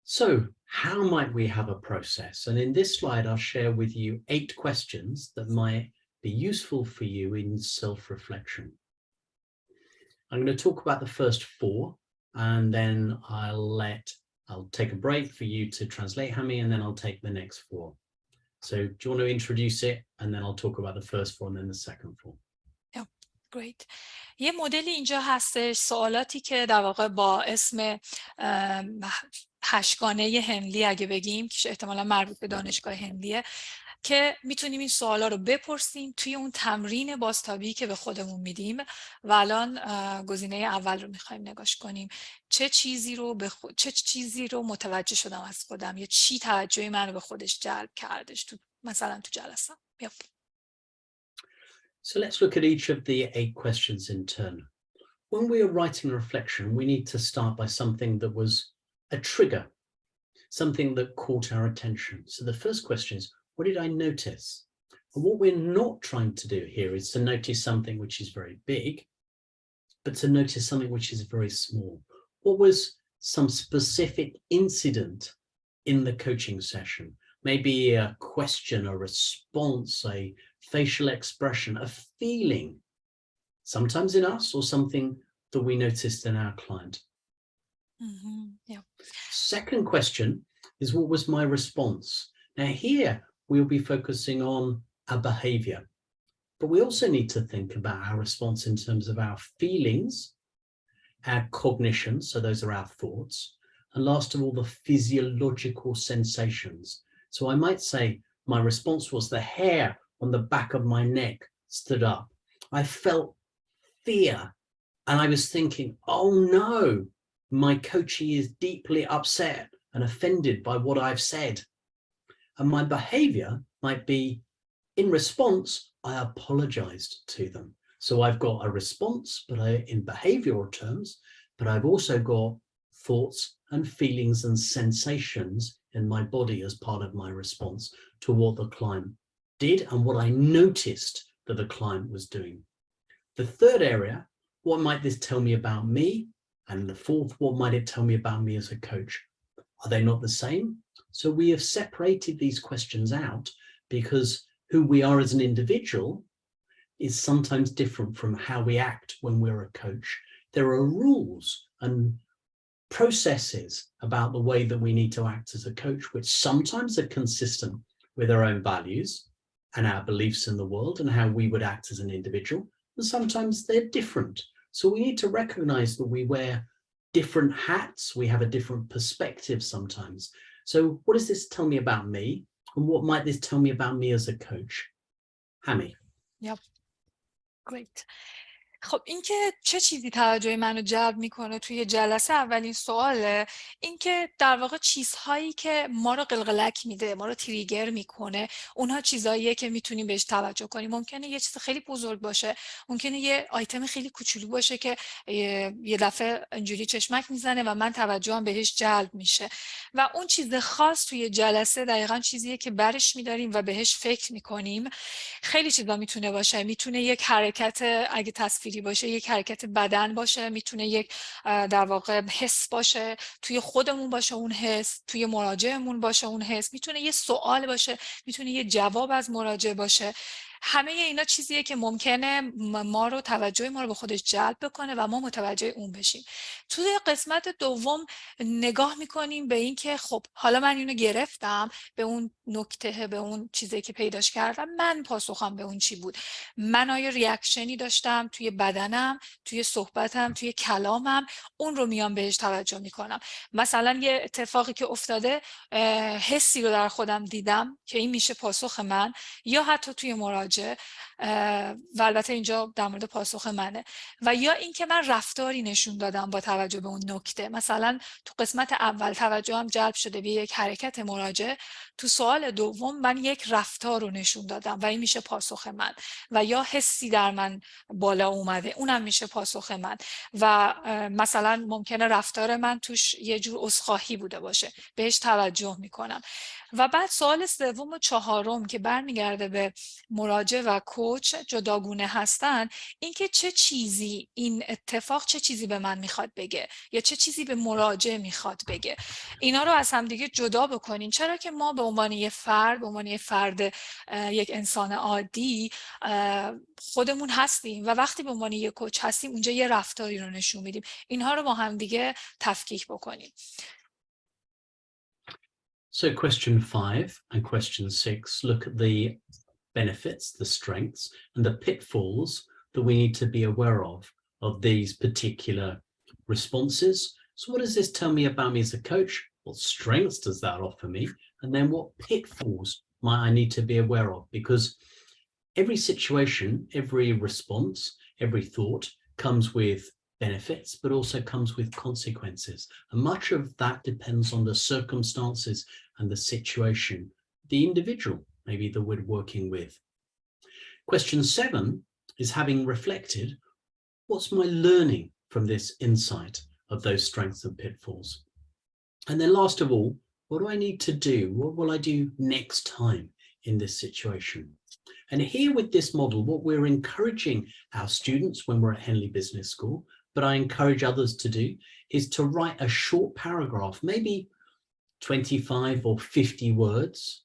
So how might we have a process? And in this slide, I'll share with you 8 questions that might be useful for you in self-reflection. I'm going to talk about the first 4, and then I'll take a break for you to translate, Hami, and then I'll take the next 4. So do you want to introduce it, and then I'll talk about the first 4 and then the second 4. Yeah, great. یه مدلی اینجا هستش، سوالاتی که در واقع با اسم 8گانه هنلی اگه بگیم که احتمالا مربوط به دانشگاه هنلیه، که میتونیم این سوالا رو بپرسیم توی اون تمرین بازتابی که به خودمون میدیم. و الان گزینه اول رو میخوایم نگاش کنیم. چه چیزی رو متوجه شدم از خودم، یا چی توجه من رو به خودش جلب کردش مثلا تو جلسه. So let's look at each of the 8 questions in turn. When we are writing reflection, we need to start by something that was a trigger, something that caught our attention. So the first question is, what did I notice? And what we're not trying to do here is to notice something which is very big, but to notice something which is very small. What was some specific incident in the coaching session? Maybe a question, a response, a facial expression, a feeling, sometimes in us, or something that we noticed in our client. Yeah. Second question is, what was my response? Now here we'll be focusing on our behavior, but we also need to think about our response in terms of our feelings, our cognition, so those are our thoughts, and last of all, the physiological sensations. So I might say my response was the hair on the back of my neck stood up. I felt fear, and I was thinking, oh no, my coachee is deeply upset and offended by what I've said. And my behavior might be, in response, I apologized to them. So I've got a response, but in behavioral terms, but I've also got thoughts and feelings and sensations in my body as part of my response to what the client did and what I noticed that the client was doing. The third area, what might this tell me about me? And the fourth, what might it tell me about me as a coach? Are they not the same? So we have separated these questions out because who we are as an individual is sometimes different from how we act when we're a coach. There are rules and processes about the way that we need to act as a coach, which sometimes are consistent with our own values and our beliefs in the world and how we would act as an individual. And sometimes they're different. So we need to recognize that we wear different hats. We have a different perspective sometimes. So what does this tell me about me? And what might this tell me about me as a coach? Hami. Yep. Great. خب این که چه چیزی توجه منو جلب میکنه توی جلسه، اولین سواله. این که در واقع چیزهایی که ما رو قلقلک میده، ما رو تریگر میکنه، اونها چیزاییه که میتونیم بهش توجه کنیم. ممکنه یه چیز خیلی بزرگ باشه، ممکنه یه آیتم خیلی کوچولو باشه که یه دفعه اینجوری چشمک میزنه و من توجهم بهش جلب میشه و اون چیز خاص توی جلسه دقیقاً چیزیه که برش میداریم و بهش فکر میکنیم. خیلی چیزا میتونه باشه، میتونه یک حرکت اگه تصویری باشه، یک حرکت بدن باشه، میتونه یک در واقع حس باشه، توی خودمون باشه اون حس، توی مراجعمون باشه اون حس، میتونه یه سوال باشه، میتونه یه جواب از مراجع باشه. همه اینا چیزیه که ممکنه ما رو توجه ما رو به خودش جلب بکنه و ما متوجه اون بشیم. توی قسمت دوم نگاه میکنیم به این که خب حالا من اینو گرفتم، به اون نکته، به اون چیزی که پیداش کردم، من پاسخم به اون چی بود؟ من آیا ریاکشنی داشتم توی بدنم، توی صحبتم، توی کلامم؟ اون رو میام بهش توجه میکنم. مثلا یه اتفاقی که افتاده، حسی رو در خودم دیدم که این میشه پاسخ من، یا حتی توی مراجعه و البته اینجا در مورد پاسخ منه، و یا اینکه من رفتاری نشون دادم با توجه به اون نکته. مثلا تو قسمت اول توجهم جلب شده به یک حرکت مراجعه، تو سوال دوم من یک رفتار رو نشون دادم و این میشه پاسخ من، و یا حسی در من بالا اومده، اونم میشه پاسخ من. و مثلا ممکنه رفتار من توش یه جور عذرخواهی بوده باشه، بهش توجه میکنم. و بعد سوال سوم و چهارم که برمیگرده به مراجع و کوچ جداگونه هستن، اینکه چه چیزی این اتفاق، چه چیزی به من میخواد بگه یا چه چیزی به مراجع میخواد بگه. اینا رو از هم دیگه جدا بکنین، چرا که ما به عنوان یه فرد، به عنوان یه فرد، یک انسان عادی خودمون هستیم و وقتی به عنوان یه کوچ هستیم اونجا یه رفتاری رو نشون میدیم. اینها رو با هم دیگه تفکیک بکنیم. So question 5 and question 6 look at the benefits, the strengths, and the pitfalls that we need to be aware of these particular responses. So what does this tell me about me as a coach? What strengths does that offer me? And then what pitfalls might I need to be aware of? Because every situation, every response, every thought comes with benefits, but also comes with consequences. And much of that depends on the circumstances and the situation, the individual maybe that we're working with. Question 7 is, having reflected, what's my learning from this insight of those strengths and pitfalls? And then last of all, what do I need to do? What will I do next time in this situation? And here with this model, what we're encouraging our students when we're at Henley Business School, but I encourage others to do, is to write a short paragraph, maybe 25 or 50 words,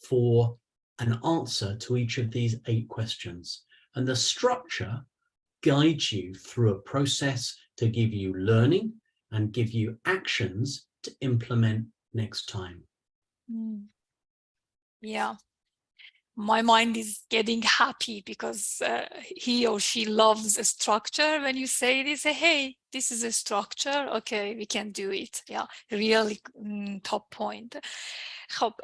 for an answer to each of these 8 questions. And the structure guides you through a process to give you learning and give you actions to implement next time. Yeah. My mind is getting happy because he or she loves a structure. When you say this, say, hey, this is a structure. Okay, we can do it. Yeah, really top point. خب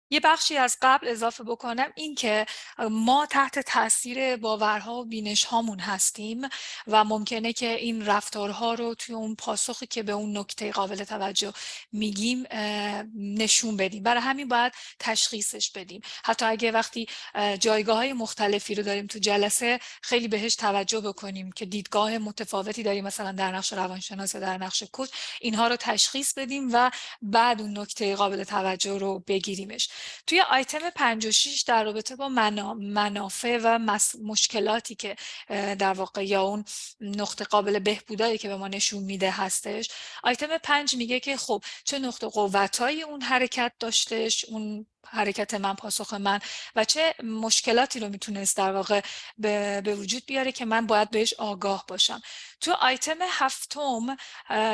یه بخشی از قبل اضافه بکنم، این که ما تحت تاثیر باورها و بینش هامون هستیم و ممکنه که این رفتارها رو توی اون پاسخی که به اون نکته قابل توجه میگیم نشون بدیم. برای همین باید تشخیصش بدیم. حتی اگه وقتی جایگاه‌های مختلفی رو داریم تو جلسه، خیلی بهش توجه بکنیم که دیدگاه متفاوتی داریم، مثلا در نقش روانشناس، در نقش کوچ، اینها رو تشخیص بدیم و بعد اون نکته قابل توجه رو بگیریمش. توی آیتم 56 در رابطه با منافع و مشکلاتی که در واقع یا اون نقطه قابل بهبودایی که به ما نشون میده هستش، آیتم 5 میگه که خب چه نقطه قوتایی اون حرکت داشتش، اون حرکت من، پاسخ من و چه مشکلاتی رو میتونست در واقع به وجود بیاره که من باید بهش آگاه باشم. تو آیتم هفتم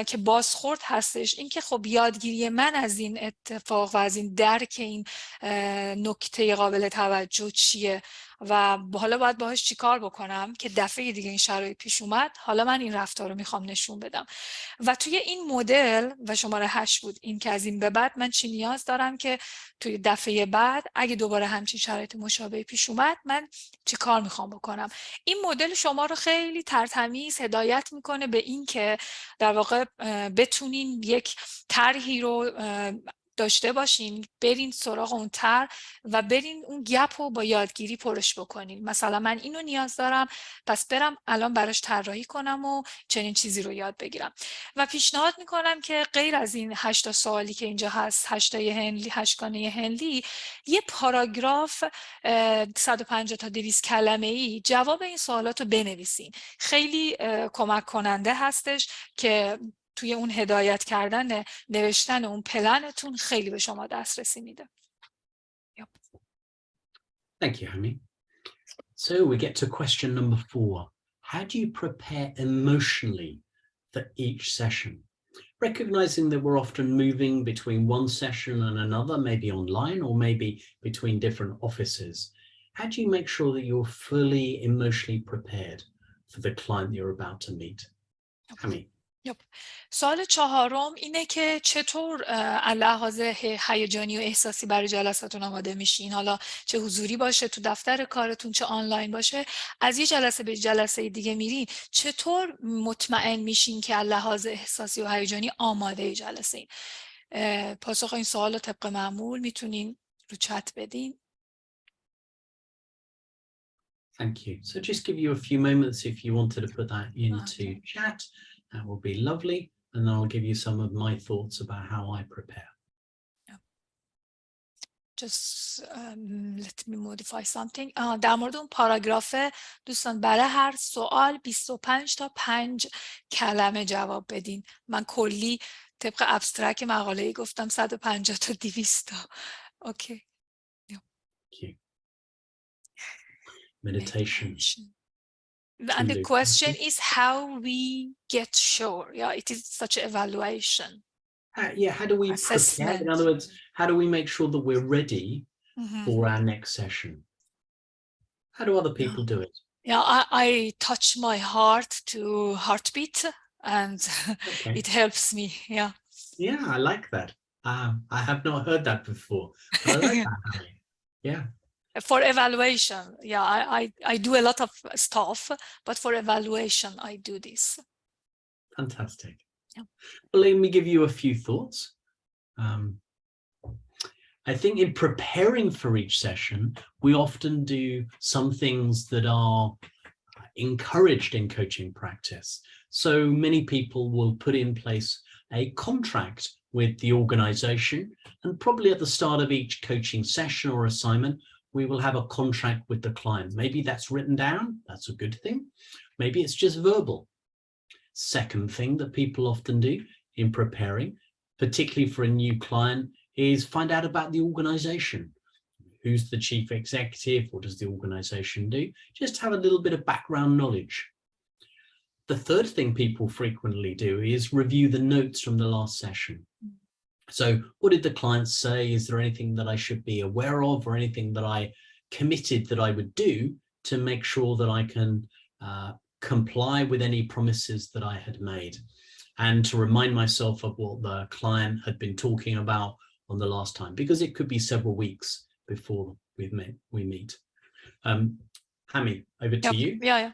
که بازخورد هستش، این که خب یادگیری من از این اتفاق و از این درک این نکته قابل توجه چیه و حالا باید باهاش چیکار بکنم که دفعه دیگه این شرایط پیش اومد حالا من این رفتار رو میخوام نشون بدم. و توی این مدل و شماره 8 بود این که از این به بعد من چی نیاز دارم که توی دفعه بعد اگه دوباره همچین شرایط مشابه پیش اومد من چی کار میخوام بکنم. این مدل شما رو خیلی ترتمیز هدایت میکنه به این که در واقع بتونین یک طرحی رو داشته باشین، برین سراغ اون طرح و برین اون گپ رو با یادگیری پرش بکنین. مثلا من اینو نیاز دارم پس برم الان براش طراحی کنم و چنین چیزی رو یاد بگیرم. و پیشنهاد میکنم که غیر از این 8 سوالی که اینجا هست، 8 گانه هنلی، یه پاراگراف 150 تا 200 کلمه‌ای جواب این سوالات رو بنویسین. خیلی کمک کننده هستش که توی اون هدایت کردن نوشتن اون پلنتون خیلی به شما دسترسی میده. Thank you, Hami. So we get to question number 4. How do you prepare emotionally for each session? Recognizing that we're often moving between one session and another, maybe online or maybe between different offices. How do you make sure that you're fully emotionally prepared for the client you're about to meet? Hami. سوال 4 اینه که چطور لحاظ هیجانی و احساسی برای جلساتون آماده میشین، حالا چه حضوری باشه تو دفتر کارتون چه آنلاین باشه، از یه جلسه به جلسه دیگه میرین چطور مطمئن میشین که لحاظ احساسی و هیجانی آماده جلسه این؟ پاسخ این سوال رو طبق معمول میتونین رو چت بدین. Thank you. So just give you a few moments if you wanted to put that into chat. That will be lovely. And then I'll give you some of my thoughts about how I prepare. Just let me modify something. در مورد اون پاراگراف دوستان برای هر سوال 25 تا 5 کلمه جواب بدین. من کلی طبق ابسترکت مقاله‌ای گفتم 150 تا 200 تا. اوکی. Meditation. And the question is how we get sure. Yeah, it is such an evaluation. How do we prepare? In other words, how do we make sure that we're ready for our next session? How do other people do it? Yeah, I touch my heart to heartbeat and it helps me. Yeah. Yeah, I like that. I have not heard that before, but I like that. Yeah. For evaluation, yeah, I do a lot of stuff, but for evaluation, I do this. Fantastic. Yeah. Well, let me give you a few thoughts. I think in preparing for each session, we often do some things that are encouraged in coaching practice. So many people will put in place a contract with the organization, and probably at the start of each coaching session or assignment, we will have a contract with the client. Maybe that's written down, that's a good thing. Maybe it's just verbal. Second thing that people often do in preparing, particularly for a new client, is find out about the organization. Who's the chief executive? What does the organization do? Just have a little bit of background knowledge. The third thing people frequently do is review the notes from the last session. So what did the client say? Is there anything that I should be aware of or anything that I committed that I would do to make sure that I can comply with any promises that I had made, and to remind myself of what the client had been talking about on the last time, because it could be several weeks before we meet. Hami, over to you. Yeah.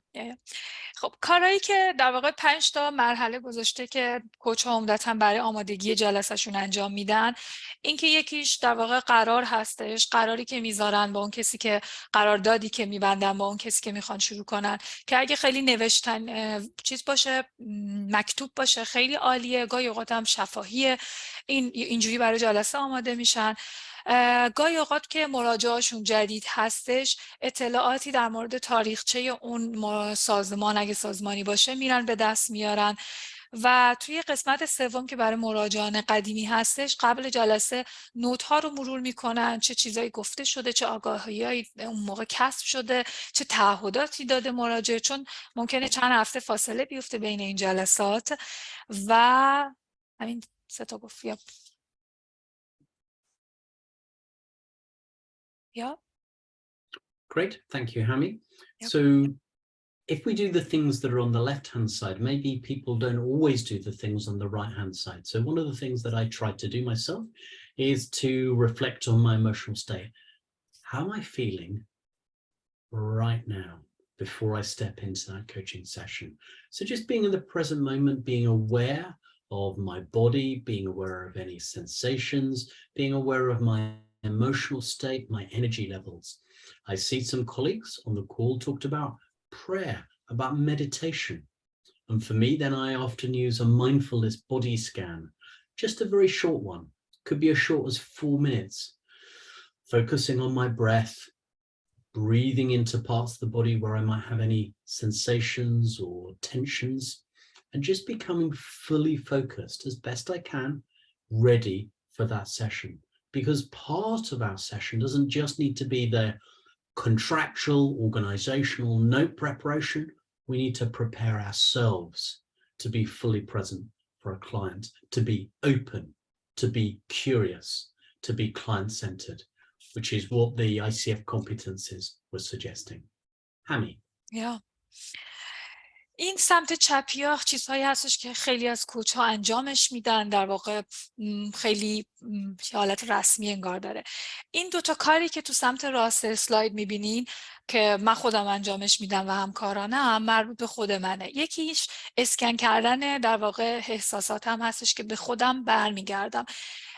خب کارهایی که در واقع 5 تا مرحله گذاشته که کوچ‌ها عمدتاً برای آمادگی جلسه‌شون انجام میدن، اینکه یکیش در واقع قرار هستش، قراری که میذارن با اون کسی که قراردادی که میبندن با اون کسی که میخوان شروع کنن، که اگه خیلی نوشتن چیز باشه، مکتوب باشه خیلی عالیه. گاهی اوقات هم شفاهیه، اینجوری برای جلسه آماده میشن. گاهی اوقات که مراجعه‌شون جدید هستش، اطلاعاتی در مورد تاریخچه اون سازمان اگه سازمانی باشه میرن به دست میارن. و توی قسمت سوم که برای مراجعان قدیمی هستش، قبل جلسه نوت ها رو مرور میکنن، چه چیزایی گفته شده، چه آگاهیایی اون موقع کسب شده، چه تعهداتی داده مراجع، چون ممکنه چند هفته فاصله بیفته بین این جلسات. و همین 3 تا گفت. Yeah. Great, thank you, Hami. Yep. So if we do the things that are on the left-hand side, maybe people don't always do the things on the right-hand side. So one of the things that I try to do myself is to reflect on my emotional state. How am I feeling right now before I step into that coaching session? So just being in the present moment, being aware of my body, being aware of any sensations, being aware of my emotional state, my energy levels. I see some colleagues on the call talked about prayer, about meditation. And for me, then I often use a mindfulness body scan, just a very short one, could be as short as 4 minutes, focusing on my breath, breathing into parts of the body where I might have any sensations or tensions, and just becoming fully focused as best I can, ready for that session. Because part of our session doesn't just need to be the contractual, organizational note preparation. We need to prepare ourselves to be fully present for a client, to be open, to be curious, to be client-centered, which is what the ICF competencies were suggesting. Hami. Yeah. این سمت چپی ها چیزهایی هستش که خیلی از کوچ ها انجامش میدن، در واقع خیلی حالت رسمی انگار داره. این 2 تا کاری که تو سمت راست اسلاید میبینین که من خودم انجامش میدم و همکارانم، مربوط به خود منه. یکیش اسکن کردن در واقع احساساتم هستش که به خودم برمیگردم.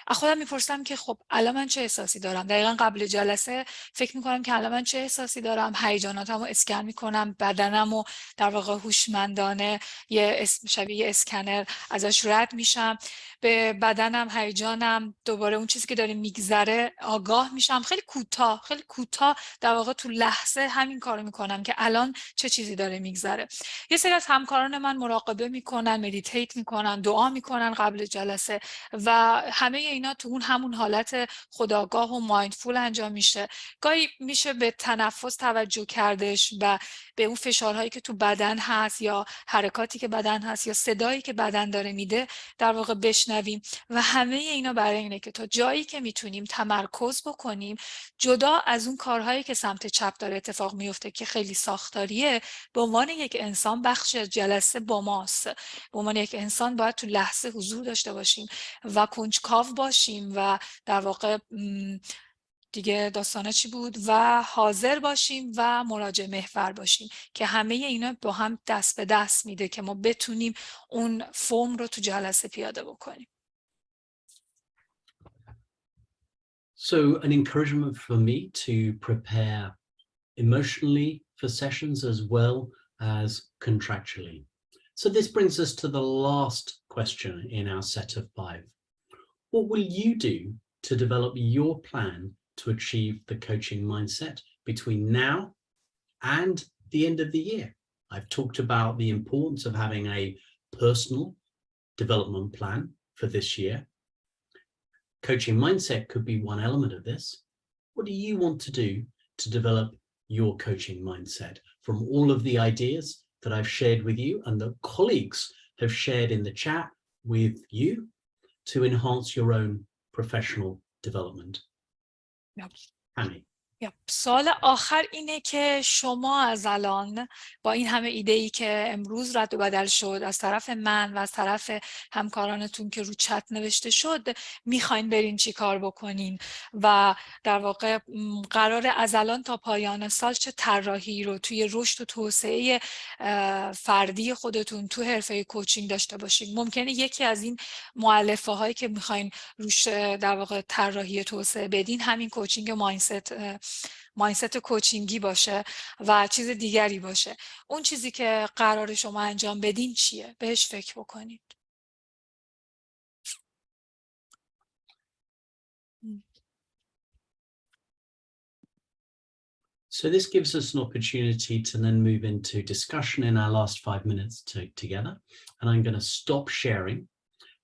از خودم میپرسم که خب الان من چه احساسی دارم. دقیقاً قبل جلسه فکر میکنم که الان من چه احساسی دارم، هیجاناتمو اسکن میکنم، بدنمو در واقع هوشمندانه شبیه اسکنر ازش رد میشم، به بدنم، هیجانم، دوباره اون چیزی که داره میگذره آگاه میشم. خیلی کوتاه در واقع تو لحظه همین کارو میکنم که الان چه چیزی داره میگذره. یه سری از همکاران من مراقبه میکنن، مدیتیت میکنن، دعا میکنن قبل جلسه و همه اینا تو همون حالت خودآگاه و مایندفول انجام میشه. گاهی میشه به تنفس توجه کردش و به اون فشارهایی که تو بدن هست یا حرکاتی که بدن هست یا صدایی که بدن داره میده در واقع بشنویم و همه اینا برای اینه که تا جایی که میتونیم تمرکز بکنیم، جدا از اون کارهایی که سمت چپ داره اتفاق میفته که خیلی ساختاریه، به عنوان یک انسان بخشی از جلسه با ماست. به عنوان یک انسان باید تو لحظه حضور داشته باشیم و کنجکاو باشیم و در واقع دیگه داستانه چی بود و حاضر باشیم و مراجع محور باشیم که همه اینا با هم دست به دست میده که ما بتونیم اون فرم رو تو جلسه پیاده بکنیم. So an encouragement for me to prepare emotionally for sessions as well as contractually. So this brings us to the last question in our set of 5. What will you do to develop your plan to achieve the coaching mindset between now and the end of the year? I've talked about the importance of having a personal development plan for this year. Coaching mindset could be one element of this. What do you want to do to develop your coaching mindset from all of the ideas that I've shared with you and that colleagues have shared in the chat with you to enhance your own professional development? Yep. Hami. سوال آخر اینه که شما از الان با این همه ایده‌ای که امروز رد و بدل شد از طرف من و از طرف همکارانتون که رو چت نوشته شد، میخواین برین چی کار بکنین و در واقع قرار از الان تا پایان سال چه طراحی رو توی رشد و توسعه فردی خودتون تو حرفه کوچینگ داشته باشین. ممکنه یکی از این مؤلفه هایی که میخواین روش در واقع طراحی توسعه بدین همین کوچینگ مایندست کوچینگی باشه و چیز دیگری باشه. اون چیزی که قرار شما انجام بدین چیه؟ بهش فکر بکنید. So this gives us an opportunity to then move into discussion in our last 5 minutes together. And I'm going to stop sharing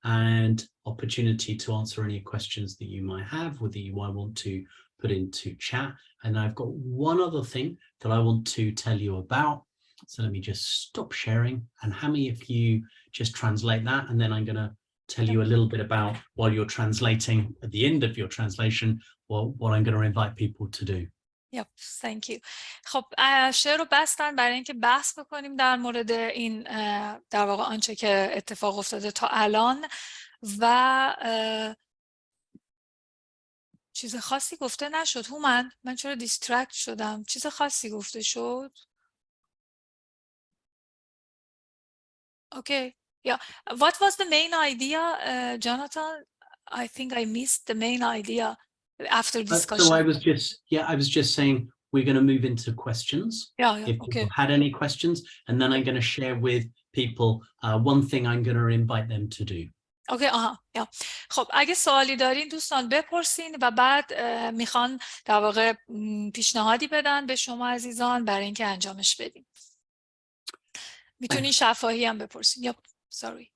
and opportunity to answer any questions that you might have, whether you might want to put into chat. And I've got one other thing that I want to tell you about. So let me just stop sharing. And Hami, if you just translate that, and then I'm going to tell you a little bit about, while you're translating, at the end of your translation, what I'm going to invite people to do. Yep, thank you. خب شعر رو بستن برای اینکه بحث بکنیم در مورد این در واقع آنچه که اتفاق افتاده تا الان و چیز خاصی گفته نشد. هومن، من چرا دیسترکت شدم؟ چیز خاصی گفته شد؟ Okay, yeah. What was the main idea, Jonathan? I think I missed the main idea after discussion. So I was just saying we're going to move into questions. Yeah, if okay. people had any questions, and then I'm going to share with people one thing I'm going to invite them to do. اوکی یا خب اگه سوالی دارین دوستان بپرسین و بعد میخوان در واقع پیشنهادی بدن به شما عزیزان برای اینکه انجامش بدین. میتونین شفاهی هم بپرسین. یا sorry.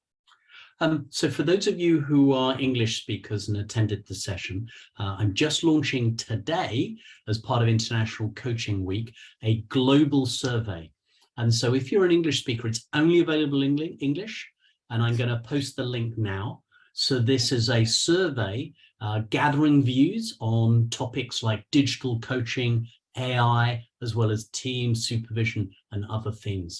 So for those of you who are English speakers and attended the session, I'm just launching today, as part of International Coaching Week, a global survey. And so if you're an English speaker, it's only available in English, and I'm going to post the link now. So this is a survey gathering views on topics like digital coaching, AI, as well as team supervision and other themes.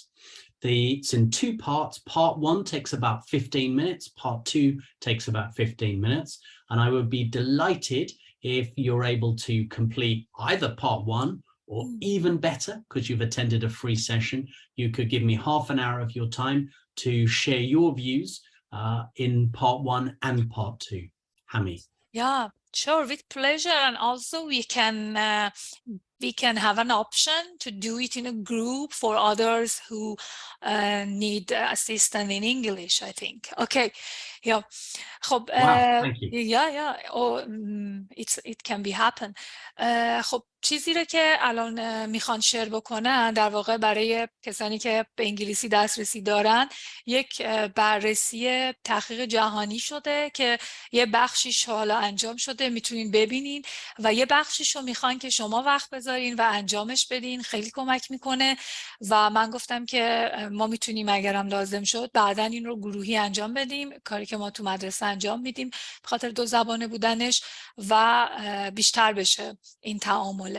It's in two parts. Part 1 takes about 15 minutes. Part 2 takes about 15 minutes. And I would be delighted if you're able to complete either part 1 or even better, because you've attended a free session, you could give me half an hour of your time to share your views in part 1 and part 2. Hami. Yeah, sure, with pleasure. And also we can have an option to do it in a group for others who need assistance in English, I think. Okay. Yeah. خب Wow, thank you. Yeah. It can be happen. خب چیزی رو که الان میخوان شیر بکنن در واقع برای کسانی که به انگلیسی دسترسی دارن یک بررسی تحقیق جهانی شده که یه بخشیش حالا انجام شده میتونین ببینین و یه بخشیش رو میخوان که شما وقت بذارین و انجامش بدین. خیلی کمک میکنه و من گفتم که ما میتونیم اگرم لازم شد بعداً این رو گروهی انجام بدیم، کاری که ما تو مدرسه انجام میدیم به خاطر 2 زبانه بودنش و بیشتر بشه این تعامله.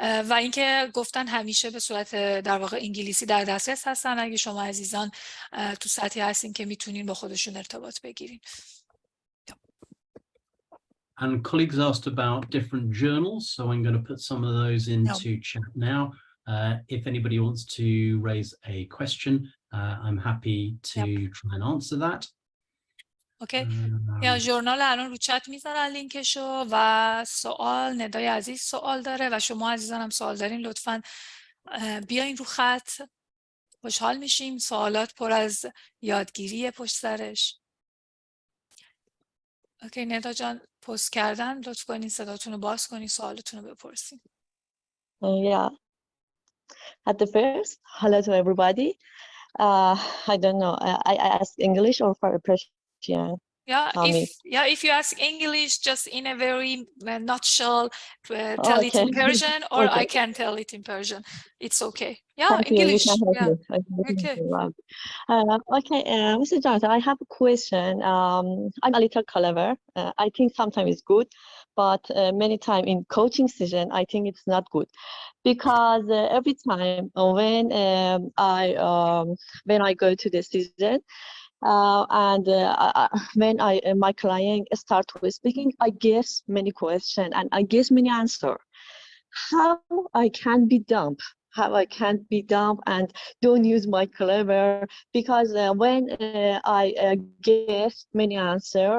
و اینکه گفتن همیشه به صورت در واقع انگلیسی در دسترس هستن اگه شما عزیزان تو سطحی هستین که میتونین با خودشون ارتباط بگیرین. And colleagues asked about different journals, so I'm going to put some of those into chat now. If anybody wants to raise a question, I'm happy to try and answer that. اوکی. یا ژورنال الان رو چت میذارن لینکشو و سوال ندای عزیز سوال داره و شما عزیزان هم سوال دارین لطفاً بیاین رو خط. خوشحال میشیم. سوالات پر از یادگیری پشت سرش. اوکی ندا جان پست کردن، لطف کنین صداتون رو باز کنین سوالتون رو بپرسین. Yeah. At the first, hello to everybody. I don't know. I ask English or for Persian? If you ask English, just in a very nutshell, tell it in Persian, or I can tell it in Persian. It's okay. Yeah, Thank English. you. Okay. Okay, Mr. Jonathan, I have a question. I'm a little clever. I think sometimes it's good, but many times in coaching session, I think it's not good. Because every time when I go to the season, and when my client start speaking, I guess many questions and I guess many answer. How I can be dumb? How I can't be dumb and don't use my clever? Because when I guess many answer,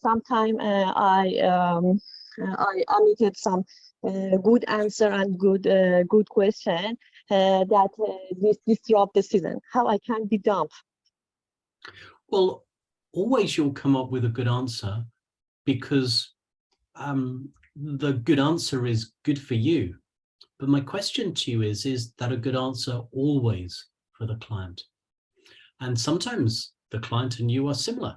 sometimes I omitted some good answer and good question that this disrupt the season. How I can be dumb? Well, always you'll come up with a good answer because the good answer is good for you. But my question to you is that a good answer always for the client? And sometimes the client and you are similar,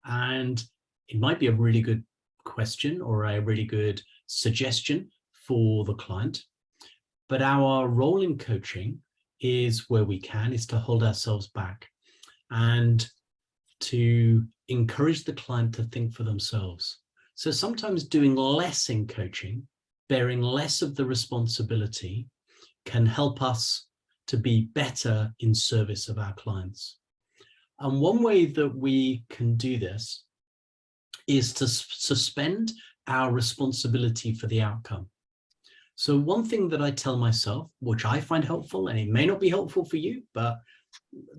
and it might be a really good question or a really good suggestion for the client. But our role in coaching is, where we can, is to hold ourselves back and to encourage the client to think for themselves. So sometimes doing less in coaching, bearing less of the responsibility, can help us to be better in service of our clients. And one way that we can do this is to suspend our responsibility for the outcome. So one thing that I tell myself, which I find helpful, and it may not be helpful for you, but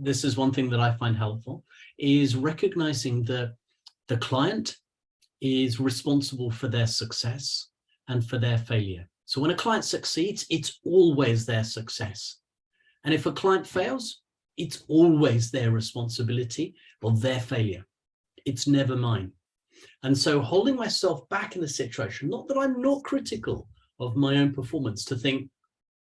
this is one thing that I find helpful, is recognizing that the client is responsible for their success and for their failure. So when a client succeeds, it's always their success. And if a client fails, it's always their responsibility or their failure. It's never mine. And so holding myself back in the situation, not that I'm not critical of my own performance, to think,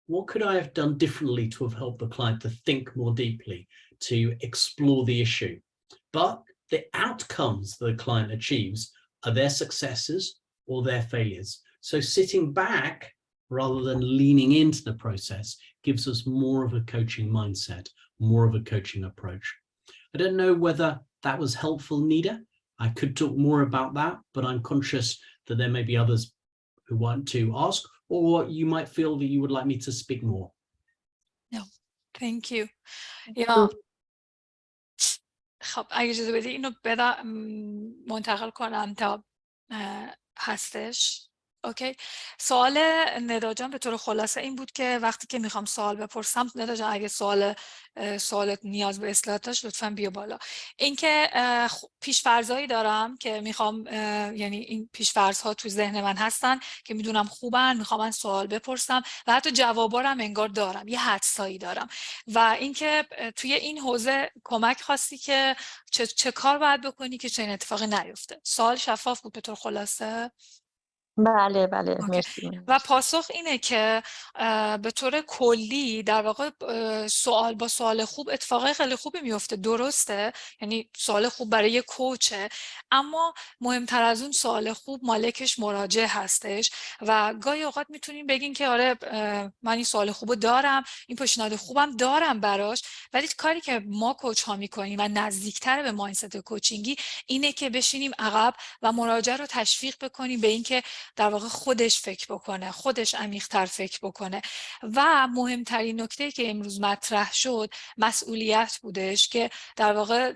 what could I have done differently to have helped the client to think more deeply, to explore the issue? But the outcomes that the client achieves are their successes or their failures. So sitting back rather than leaning into the process gives us more of a coaching mindset, more of a coaching approach. I don't know whether that was helpful, Nida. I could talk more about that, but I'm conscious that there may be others who want to ask, or you might feel that you would like me to speak more. No, thank you. Yeah. خب اگه اجازه بدی اینو منتقل کنم تا هستش. اوکی. سوال ندا جان به طور خلاصه این بود که وقتی که میخوام سوال بپرسم، ندا جان اگه سوالت نیاز به اصلاح داشت لطفاً بیا بالا. اینکه پیش‌فرضایی دارم که میخوام، یعنی این پیش‌فرض‌ها تو ذهن من هستن که میدونم خوبن، میخوام من سوال بپرسم و حتی جوابا رو هم انگار دارم، یه حدسایی دارم. و اینکه توی این حوزه کمک خواستی که چه کار باید بکنی که چنین اتفاقی نیفته. سوال شفاف بود به طور خلاصه؟ بله بله مرسی. و پاسخ اینه که به طور کلی در واقع سوال با سوال خوب اتفاقای خیلی خوبی میفته، درسته؟ یعنی سوال خوب برای یک کوچه، اما مهمتر از اون سوال خوب مالکش مراجع هستش و گاهی اوقات میتونیم بگین که آره من این سوال خوبو دارم، این پیشنهاد خوبم دارم براش، ولی کاری که ما کوچ ها میکنیم و نزدیکتر به مایندست کوچینگی اینه که بشینیم عقب و مراجع رو تشویق بکنیم به اینکه در واقع خودش فکر بکنه، خودش عمیق‌تر فکر بکنه. و مهمترین نکته که امروز مطرح شد مسئولیت بودش که در واقع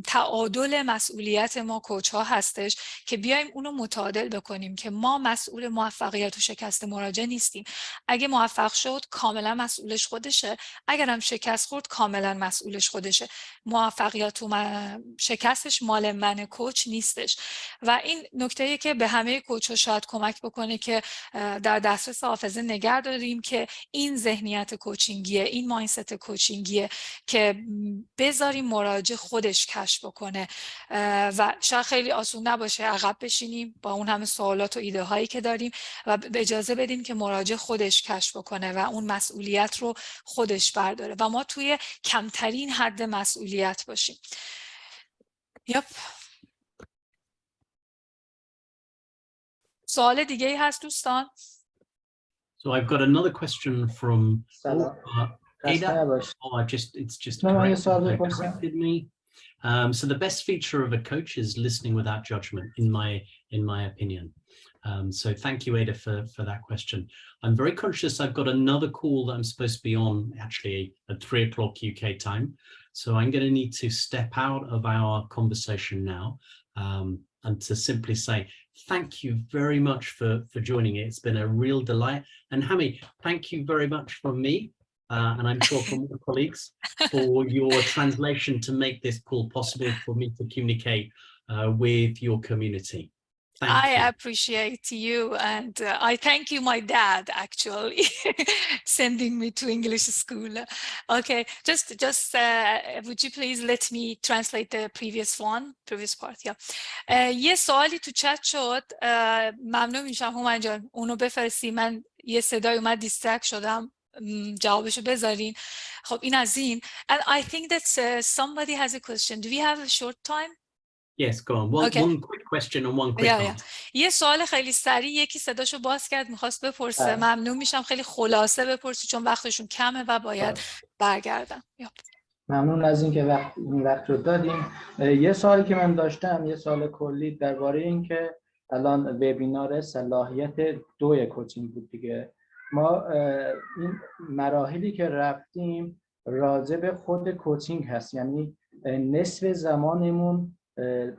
تعادل مسئولیت ما کوچ‌ها هستش که بیایم اونو متعادل بکنیم که ما مسئول موفقیت و شکست مراجع نیستیم. اگه موفق شد کاملا مسئولش خودشه، اگرم شکست خورد کاملا مسئولش خودشه. موفقیت و شکستش مال من کوچ نیستش. و این نکته‌ای که به همه کوچ‌ها شاید کمک بکنه که در دسترس حافظه نگه داریم که این ذهنیت کوچینگیه، این مایندست کوچینگیه که بذاریم مراجع خودش کشف بکنه و شاید خیلی آسون نباشه عقب بشینیم با اون همه سوالات و ایده هایی که داریم و به اجازه بدیم که مراجع خودش کشف بکنه و اون مسئولیت رو خودش برداره و ما توی کمترین حد مسئولیت باشیم. سوال دیگه ای هست دوستان؟ So I've got another question from Ada. Oh, it's just corrected me. So the best feature of a coach is listening without judgment, in my opinion. So thank you, Ada, for that question. I'm very conscious I've got another call that I'm supposed to be on actually at 3 o'clock UK time. So I'm going to need to step out of our conversation now and to simply say thank you very much for joining it. It's been a real delight. And Hami, thank you very much from me, and I'm sure from all colleagues, for your translation to make this call possible for me to communicate with your community. I appreciate you, and I thank you, my dad, actually, sending me to English school. Okay, just would you please let me translate the previous part? Yeah. یه سوالی تو چت شد، ممنون میشم هومن جان اونو بفرستی، من یه صدای اومد دیسترکت شدم، جوابشو بذارین. خب این از این. And I think that somebody has a question. Do we have a short time? Yes, go on. One quick question and one quick answer. یه سوال خیلی سریع، یکی صداشو باز کرد میخواست بپرسه. ممنون میشم خیلی خلاصه بپرسی چون وقتشون کمه و باید برگردم. ممنون از اینکه این وقت رو دادیم. یه سوالی که من داشتم، یه سوال کلی درباره این که الان وبینار صلاحیت 2 کوچینگ بود دیگه. ما این مراحلی که رفتیم راجع به خود کوچینگ هست، یعنی نصف زمانمون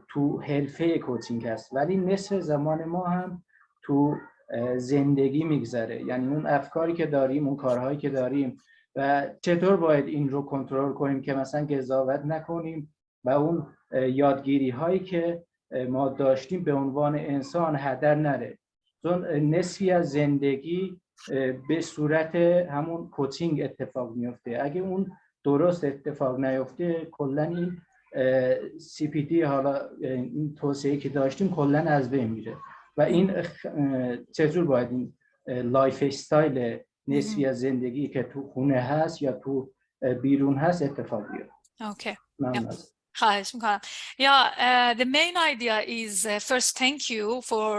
تو حرفه کوچینگ هست ولی نصف زمان ما هم تو زندگی میگذره، یعنی اون افکاری که داریم، اون کارهایی که داریم و چطور باید این رو کنترل کنیم که مثلا قضاوت نکنیم و اون یادگیری هایی که ما داشتیم به عنوان انسان هدر نره. چون نصفی از زندگی به صورت همون کوچینگ اتفاق میفته. اگه اون درست اتفاق نیفته کلا این CPD، حالا این توسعه که داشتیم کلا از بین میره و این چجور باید این لایف استایل نصفی از زندگی که تو خونه هست یا تو بیرون هست اتفاق بیفته. اوکی. ممنون. خواهش میکنم. The main idea is first thank you for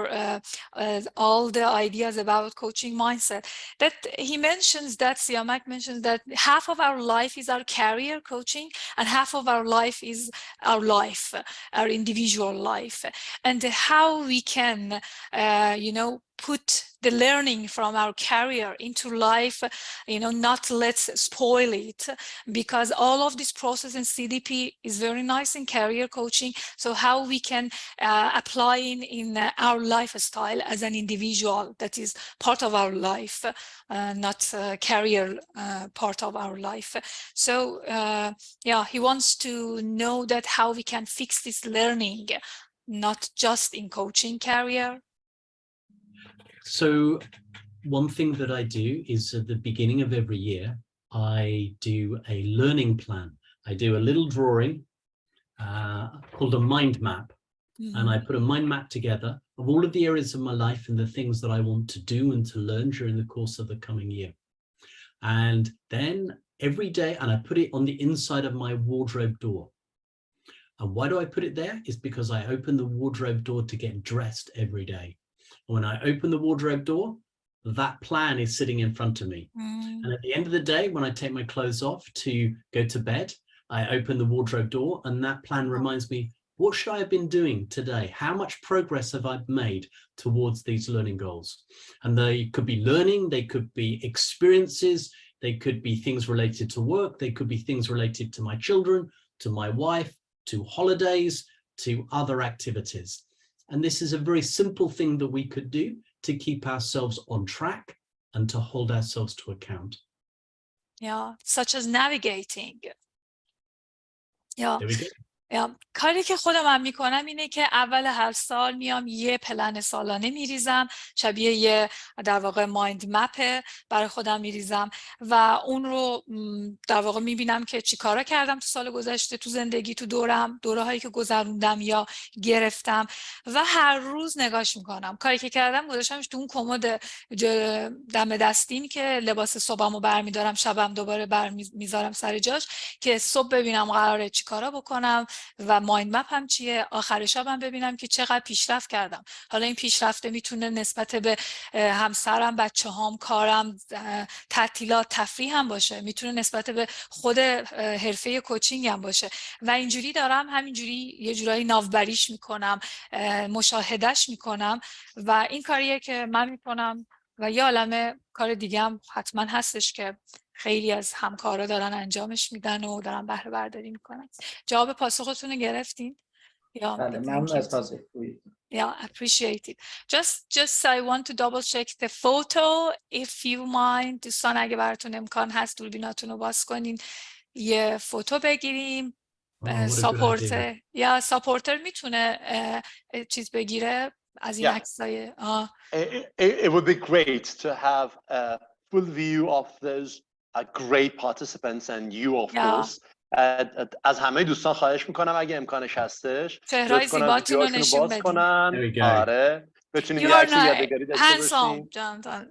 all the ideas about coaching mindset. That he mentions that Siamak mentions that half of our life is our career coaching and half of our life is our life, our individual life, and how we can put the learning from our career into life, not let's spoil it, because all of this process in CDP is very nice in career coaching. So how we can apply in our lifestyle as an individual that is part of our life, not career part of our life. So he wants to know that how we can fix this learning, not just in coaching career. So one thing that I do is at the beginning of every year, I do a learning plan. I do a little drawing called a mind map. And I put a mind map together of all of the areas of my life and the things that I want to do and to learn during the course of the coming year. And then every day, and I put it on the inside of my wardrobe door. And why do I put it there? Is because I open the wardrobe door to get dressed every day. When I open the wardrobe door, that plan is sitting in front of me. And at the end of the day, when I take my clothes off to go to bed, I open the wardrobe door and that plan reminds me, what should I have been doing today? How much progress have I made towards these learning goals? And they could be learning, they could be experiences, they could be things related to work, they could be things related to my children, to my wife, to holidays, to other activities. And this is a very simple thing that we could do to keep ourselves on track and to hold ourselves to account. Yeah, such as navigating. Yeah. There we go. کاری که خودم میکنم اینه که اول هر سال میام یه پلن سالانه میریزم، شبیه یه در واقع مایند مپ برای خودم میریزم و اون رو در واقع میبینم که چی کارا کردم تو سال گذشته، تو زندگی، تو دوره هایی که گذروندم یا گرفتم و هر روز نگاش میکنم. کاری که کردم گذاشتمش تو اون کمد دم دستیم که لباس صبحمو برمیدارم، شبم دوباره برمیذارم سر جاش که صبح ببینم قراره چی کارا بکنم و مایند مپ هم چیه، آخر شبم ببینم که چقدر پیشرفت کردم. حالا این پیشرفته میتونه نسبت به همسرم، بچه‌هام، کارم، تعطیلات، تفریح هم باشه، میتونه نسبت به خود حرفه کوچینگ هم باشه و اینجوری دارم همینجوری یه جورایی ناوبریش میکنم، مشاهدهش میکنم و این کاریه که من میکنم و یه عالمه کار دیگه هم حتما هستش که خیلی از همکارا دارن انجامش میدن و دارن بهره برداری میکنن. جواب پاسختون رو گرفتین؟ بله، ممنون از پاسخگویی. Yeah, appreciate it. Just I want to double check the photo if you mind. دوستان اگه براتون امکان هست دوربیناتون رو باز کنین یه فوتو بگیریم. ساپورتر میتونه چیز بگیره از این عکسای. It would be great to have a full view of those great participants and you of course. از همه دوستان خواهش میکنم اگه امکانش هستش چهرهای زیباتون رو نشون بدین. آره بتونیم You یه are عکس not یادگاری داشته handsome, باشیم. Jonathan.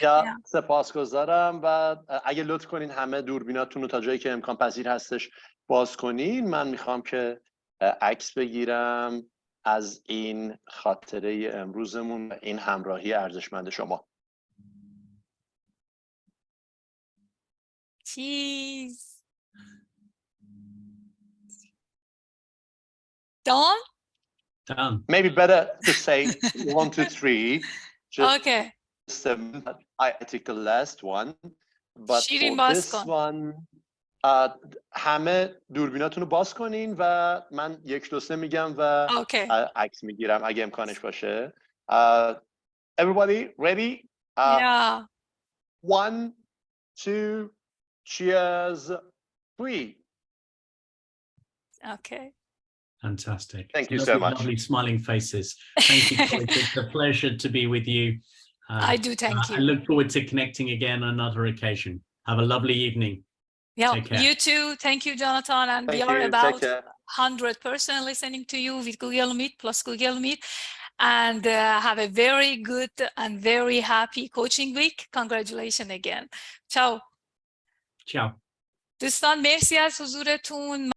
یا سپاسگزارم و اگه لطف کنین همه دوربیناتون رو تا جایی که امکان پذیر هستش باز کنین. من میخوام که عکس بگیرم از این خاطره امروزمون و این همراهی ارزشمند شما. Cheese. Done? Done. Maybe better to say 1, 2, 3. Just Okay. I took the last one, but شیرین for باز this کن. one همه دوربیناتون رو باز کنین و من 1 2 3 میگم و Okay. عکس میگیرم اگه امکانش باشه. Everybody ready? Yeah. 1, 2, cheers, 3. Okay. Fantastic. Thank you Lovely, so much. Lovely smiling faces. Thank you, colleagues. It's a pleasure to be with you. I do thank you. I look forward to connecting again on another occasion. Have a lovely evening. Yeah, Take care. you too. Thank you, Jonathan. And we Thank are you. about Take care. 100% listening to you with Google Meet plus Google Meet. And have a very good and very happy coaching week. Congratulations again. Ciao. Ciao. دوستان مرسی از حضورتون.